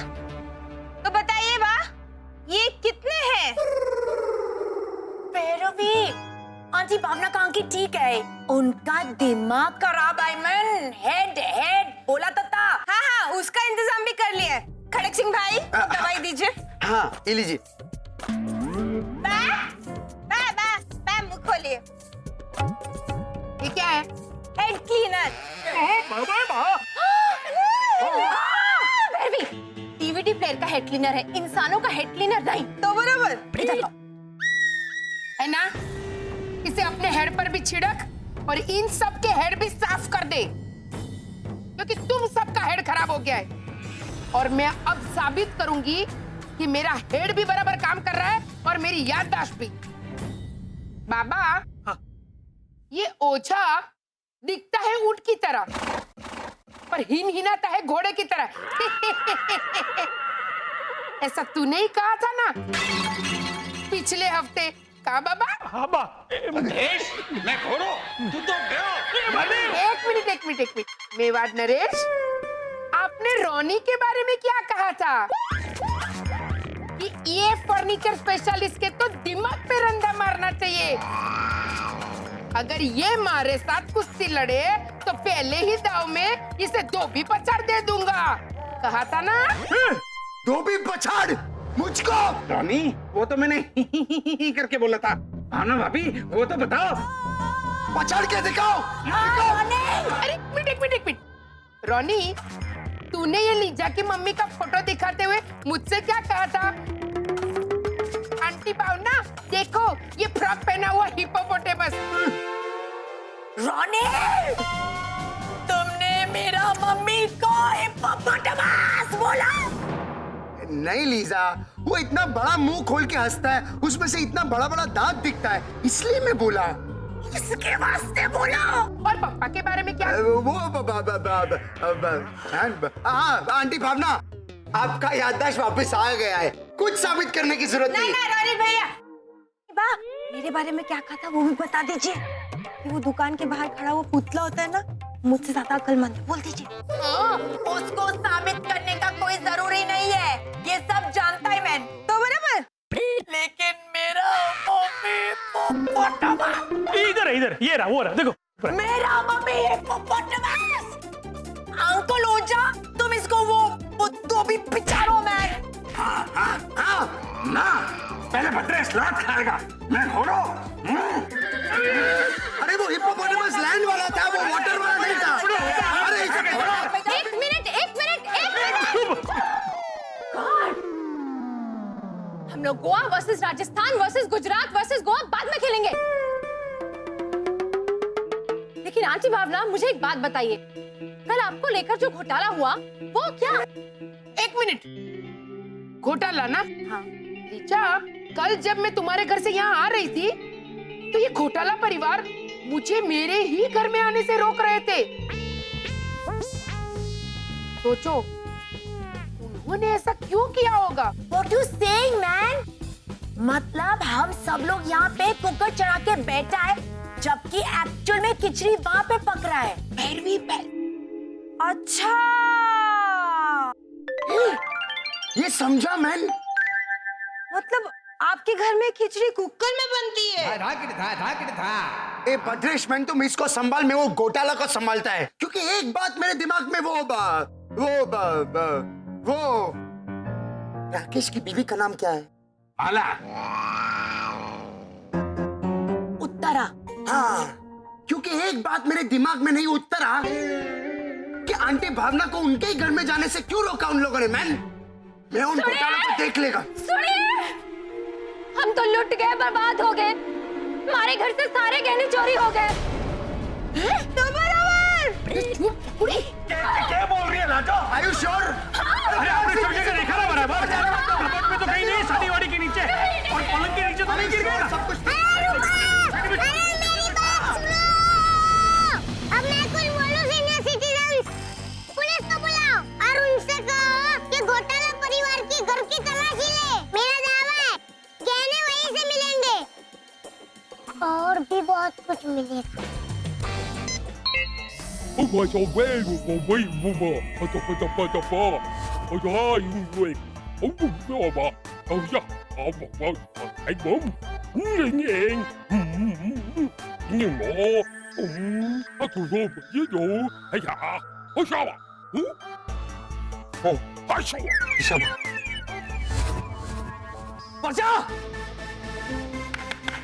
Speaker 5: तो बताइए बा, ये कितने हैं? भी आंटी भावना का आंखें ठीक है, उनका दिमाग खराब है। मन हेड हेड बोला तो था। हाँ हाँ उसका इंतजाम भी कर लिया। खड़क सिंह भाई दवाई दीजिए।
Speaker 7: हाँ ये लीजिए।
Speaker 5: मुख खोलिए।
Speaker 3: ये क्या है?
Speaker 5: Head cleaner.
Speaker 8: डीवीडी प्लेयर का हेड क्लीनर है, इंसानों का हेड क्लीनर नहीं।
Speaker 5: तो बराबर
Speaker 8: इधर लो।
Speaker 3: है ना? इसे अपने हेड पर भी छिड़क और इन सब के हेड भी साफ कर दे, क्योंकि तुम सबका हेड खराब हो गया है। और मैं अब साबित करूंगी कि मेरा हेड भी बराबर काम कर रहा है और मेरी याददाश्त भी। बाबा
Speaker 2: हाँ।
Speaker 3: ये ओझा दिखता है ऊंट की तरह, पर हिनहिनाता है घोड़े की तरह। ऐसा तूने ही कहा था ना पिछले हफ्ते। कहा बाबा?
Speaker 2: हाँ बा।
Speaker 4: नरेश, मैं घोड़ो, तू तो गयो।
Speaker 3: एक मिनट मेवाड़ नरेश, आपने रोनी के बारे में क्या कहा था? कि ये फर्नीचर स्पेशलिस्ट के तो दिमाग पे रंधा मारना चाहिए। अगर ये मारे साथ कुश्ती लड़े तो पहले ही दाव में इसे धोबी पछाड़ दे दूंगा। कहा था ना?
Speaker 7: धोबी पछाड़ मुझको।
Speaker 4: रानी, वो तो मैंने करके बोला था। भावना भाभी, वो तो बताओ।
Speaker 7: पछाड़ के दिखाओ।
Speaker 3: अरे एक मिनट। रोनी, तूने ये लीजा की मम्मी का फोटो दिखाते हुए मुझसे क्या कहा था? आंटी भावना देखो, ये फ्रॉक पहना हुआ हिप्पोपोटेमस।
Speaker 5: रोनी, तुमने मेरा मम्मी को हिप्पोपोटेमस बोला?
Speaker 7: नहीं लीजा, वो इतना बड़ा मुंह खोल के हंसता है, उसमें से इतना बड़ा बड़ा दांत दिखता है, इसलिए मैं बोला।
Speaker 5: इसके वास्ते बोला।
Speaker 3: और पापा के बारे में क्या?
Speaker 7: वो हाँ आंटी भावना, आपका याददाश्त वापस आ गया है, कुछ साबित करने की जरूरत नहीं।
Speaker 5: रोनी भैया, बा मेरे बारे में क्या कहा था वो भी बता दीजिए। कि वो दुकान के बाहर खड़ा वो पुतला होता है ना, मुझसे ज्यादा अक्लमंद है, बोल दीजिए। उसको साबित करने का कोई जरूरी नहीं है, ये सब जानता है मैं। तो बराबर। लेकिन मेरा मम्मी
Speaker 2: इधर ये रहा, वो रहा, देखो।
Speaker 5: मेरा मम्मी हिप्पोपोटेमस। अंकल ओझा, तुम इसको वो तो भी पिछाड़ो मैन।
Speaker 4: हाँ, ना, पहले भद्रे सलाद खाएगा, मैं घोड़ो।
Speaker 7: अरे वो हिप्पोपोटेमस
Speaker 8: आंटी भावना, मुझे एक बात बताइए, कल आपको लेकर जो घोटाला हुआ वो क्या?
Speaker 3: एक मिनट, घोटाला ना?
Speaker 8: हाँ।
Speaker 3: ऋचा, कल जब मैं तुम्हारे घर से यहाँ आ रही थी तो ये घोटाला परिवार मुझे मेरे ही घर में आने से रोक रहे थे। सोचो उन्होंने ऐसा क्यों किया होगा?
Speaker 5: What you saying, man? मतलब हम सब लोग यहाँ पे कुकर चढ़ा के बैठा है जबकि एक्चुअल में खिचड़ी वहाँ पे पक रहा है।
Speaker 3: भैरवी
Speaker 5: अच्छा,
Speaker 7: ये समझा मैन?
Speaker 5: मतलब आपके घर में खिचड़ी कुकर में बनती है?
Speaker 7: ए भद्रेश मैन, तुम इसको संभाल, मैं वो घोटाला को संभालता है, क्योंकि एक बात मेरे दिमाग में वो राकेश की बीवी का नाम क्या है?
Speaker 4: आला
Speaker 5: उत्तरा।
Speaker 7: हाँ, क्योंकि एक बात मेरे दिमाग में नहीं उत्तरा कि आंटी भावना को उनके ही घर में जाने से क्यों रोका उन लोगों ने। मैन, मैं उन घोटालों को देख लेगा।
Speaker 1: सुनिए, हम तो लुट गए, बर्बाद हो गए, हमारे घर से सारे गहने चोरी हो गए। तो
Speaker 2: क्या बोल रही है लाजो?
Speaker 7: Are you sure?
Speaker 2: अरे आपने सब जगह देखा ना बराबर? कबर्ड में तो कहीं नहीं, शादी वाड़ी के नीचे और पलंग के नीचे तो नहीं गिर गया सब कुछ।
Speaker 9: अब मैं कुछ बोलूं सीनियर सिटीजन्स, पुलिस को बुलाओ और उनसे कहो कि घोटाला परिवार की घर की तलाशी ले। मेरा दावा है गहने वहीं से मिलेंगे और भी बहुत कुछ मिलेगा।
Speaker 6: वर्षा!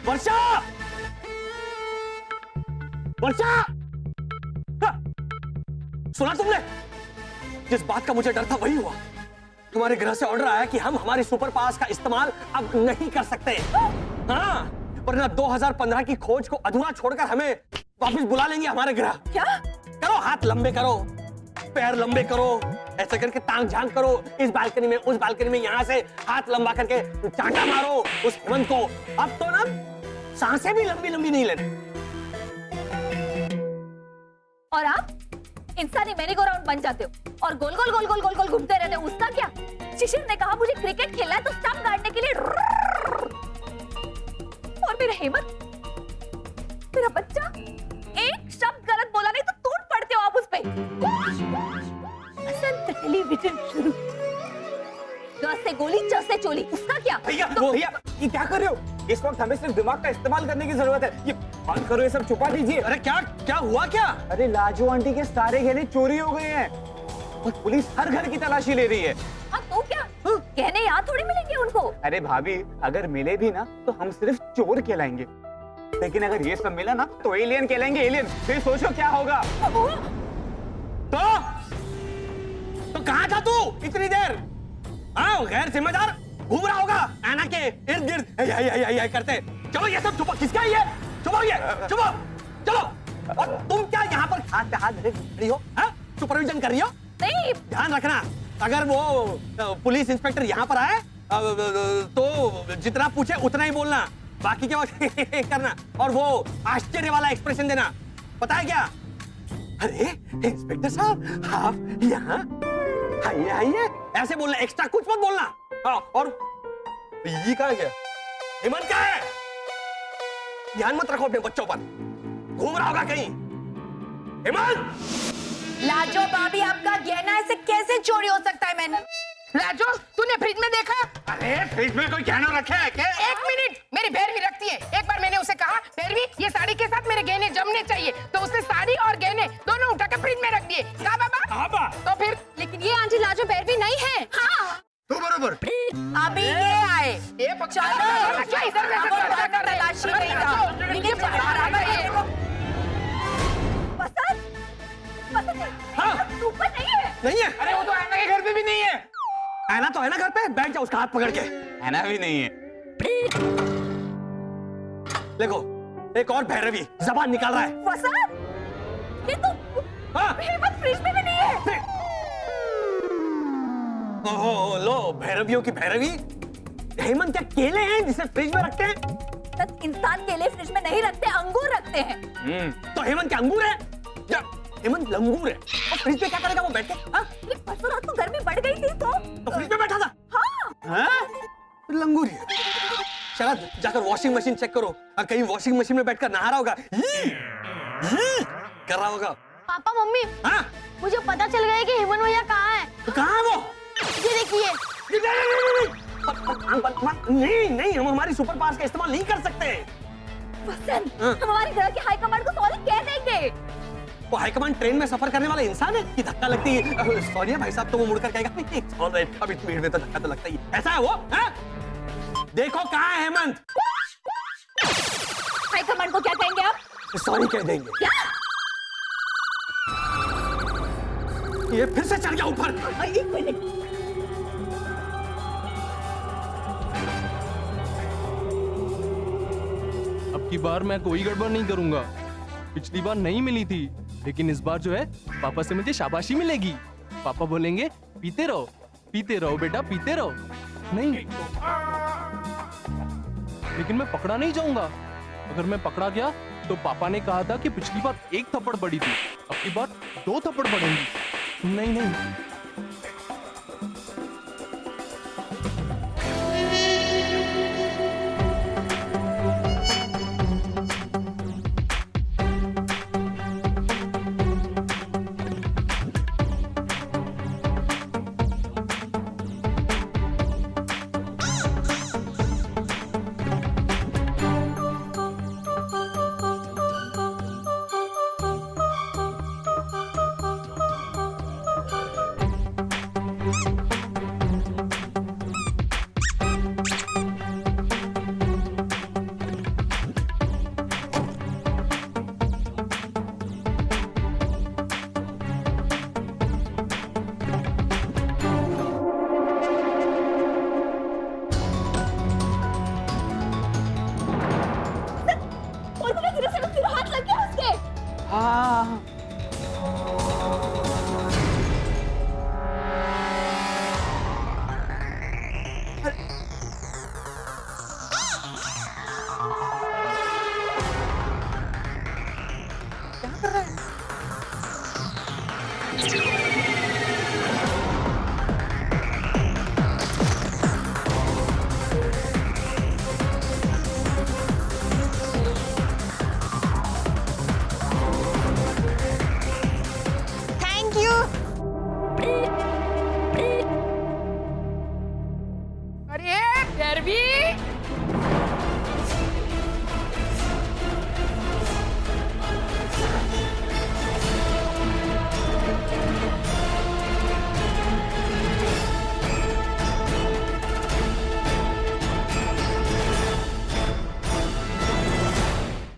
Speaker 6: वर्षा! वर्षा! सुना तुमने? जिस बात का मुझे डर था वही हुआ। तुम्हारे गृह से ऑर्डर आया कि हम हमारी सुपर पावर्स का इस्तेमाल अब नहीं कर सकते। हाँ, वरना 2015 की खोज को अधूरा छोड़कर हमें वापस बुला लेंगे हमारे गृह।
Speaker 1: क्या?
Speaker 6: करो, हाथ लंबे करो, पैर लंबे करो, ऐसे करके टांग झांग करो, इस बालकनी में उस बालकनी में, यहाँ से हाथ लंबा करके चांटा मारो उस हेमंत को। अब तो ना सांसें भी लंबी लंबी नहीं लेनी।
Speaker 1: और आप इंसानी मेरी गो राउंड बन जाते हो और गोल गोल गोल गोल गोल गोल घूमते रहते हो, उसका क्या? शिशिर ने कहा मुझे क्रिकेट खेलना है तो स्टंप गाड़ने के लिए। और मेरा हेमंत, मेरा बच्चा, एक शब्द गलत बोला नहीं तो टूट पड़ते हो आप उस पे। बसंत टेलीविजन शुरू, ग से गोली, च से चोली, उसका क्या?
Speaker 6: भैया, भैया, ये क्या कर रहे हो? इस वक्त हमें सिर्फ दिमाग का इस्तेमाल करने की जरूरत है। ये बंद करो, ये सब छुपा दीजिए। अरे क्या क्या हुआ क्या?
Speaker 11: अरे लाजो आंटी के सारे गहने चोरी हो गए हैं और पुलिस हर घर की तलाशी ले रही है।
Speaker 1: हाँ तो क्या, कहने यहाँ थोड़ी मिलेंगे उनको।
Speaker 11: अरे भाभी, अगर मिले भी ना तो हम सिर्फ चोर कहलाएंगे, लेकिन अगर ये सब मिला ना तो एलियन कहलाएंगे, एलियन। फिर सोचो क्या होगा।
Speaker 6: तो कहाँ था तू इतनी देर? हाँ, गैर जिम्मेदार घूम रहा होगा आना के इर्द गिर्द करते। चलो ये सब छुपो, किसका ये? छुपो ये, छुपो, चलो। और तुम क्या यहाँ पर हाथ पे हाथ धरे खड़ी हो? सुपरविजन कर रही हो?
Speaker 1: नहीं,
Speaker 6: ध्यान रखना, अगर वो पुलिस इंस्पेक्टर यहाँ पर आए तो जितना पूछे उतना ही बोलना, बाकी क्या करना। और वो आश्चर्य वाला एक्सप्रेशन देना, पता है क्या? अरे इंस्पेक्टर साहब, आप यहाँ आइए आइए, ऐसे बोलना, एक्स्ट्रा कुछ मत बोलना। हाँ, और ये कहाँ गया? हेमंत कहाँ है? ध्यान मत रखो अपने बच्चों पर, घूम रहा होगा कहीं। हेमंत!
Speaker 5: लाजो भाभी, आपका गहना ऐसे कैसे चोरी हो सकता है? मैंने
Speaker 3: राजू, तूने फ्रिज में देखा?
Speaker 4: अरे फ्रिज में कोई गहना रखा है क्या?
Speaker 3: एक मिनट, मेरी भैरवी रखती है। एक बार मैंने उसे कहा, भैरवी ये साड़ी के साथ मेरे गहने जमने चाहिए, तो उसने साड़ी और गहने दोनों उठाकर फ्रिज में रख दिए। कहा बाबा? तो फिर?
Speaker 8: लेकिन ये आंटी लाजो भैरवी नहीं है।
Speaker 3: हाँ,
Speaker 7: तो बरोबर।
Speaker 5: अभी ये आए,
Speaker 3: ये
Speaker 5: चलो
Speaker 3: क्या इधर
Speaker 5: तलाशी नहीं था।
Speaker 3: ये बराबर है।
Speaker 1: बसंत, बसंत,
Speaker 6: हाँ।
Speaker 1: ऊपर नहीं है।
Speaker 6: नहीं है?
Speaker 11: अरे वो तो आयना के घर पे भी नहीं है।
Speaker 6: आना तो है ना घर पे, बैठ जाओ उसका हाथ पकड़ के।
Speaker 11: आयना भी नहीं है।
Speaker 6: देखो, एक और भैरवी जबान निकाल रहा है।
Speaker 1: बसंत, ये तो
Speaker 6: हाँ?
Speaker 1: हेमंत फ्रिज में भी नहीं है।
Speaker 6: ओहो, लो भैरवियों की भैरवी, हेमंत क्या केले हैं जिसे फ्रिज में रखते हैं?
Speaker 1: तक इंसान केले फ्रिज में नहीं रखते, अंगूर रखते हैं।
Speaker 6: तो हेमंत क्या अंगूर है या हेमंत लंगूर है? और फ्रिज में क्या करेगा वो बैठ के? हाँ?
Speaker 1: लेकिन परसों रात को गर्मी बढ़ गई थी तो
Speaker 6: फ्रिज में बैठा था?
Speaker 1: हाँ।
Speaker 6: हाँ? लंगूर ही है। शरद, जाकर वॉशिंग मशीन चेक करो, और कहीं वॉशिंग मशीन में बैठकर नहा रहा होगा, कर रहा होगा।
Speaker 8: पापा मम्मी,
Speaker 6: हाँ?
Speaker 8: मुझे पता चल गया कि हेमंत भैया कहाँ है।
Speaker 6: तो कहाँ है वो?
Speaker 8: ये देखिए।
Speaker 6: नहीं नहीं, हम हमारी सुपर पावर्स का इस्तेमाल नहीं कर सकते।
Speaker 1: वसंत, हम हमारे घर के हाई कमांड को सॉरी कह देंगे।
Speaker 6: वो हाईकमांड ट्रेन में सफर करने वाला इंसान है कि धक्का लगती है, सॉरी भाई साहब, तो वो मुड़कर कहेगा अभी भीड़ में तो धक्का तो लगता ही है। ऐसा है वो? हाँ? देखो कहाँ है हेमंत।
Speaker 1: हाई कमांड को क्या कहेंगे आप?
Speaker 6: सॉरी कह देंगे।
Speaker 1: क्या?
Speaker 6: ये फिर से चढ़ गया ऊपर।
Speaker 1: एक मिनट।
Speaker 10: अब की बार मैं कोई गड़बड़ नहीं करूंगा। पिछली बार नहीं मिली थी, लेकिन इस बार जो है पापा से मुझे शाबाशी मिलेगी। पापा बोलेंगे पीते रहो बेटा, पीते रहो। नहीं, लेकिन मैं पकड़ा नहीं जाऊंगा। अगर मैं पकड़ा गया तो पापा ने कहा था कि पिछली बार 1 थप्पड़ पड़ी थी, अब की बार 2 थप्पड़ पड़ेंगी। नहीं।
Speaker 6: क्या कर रहा है?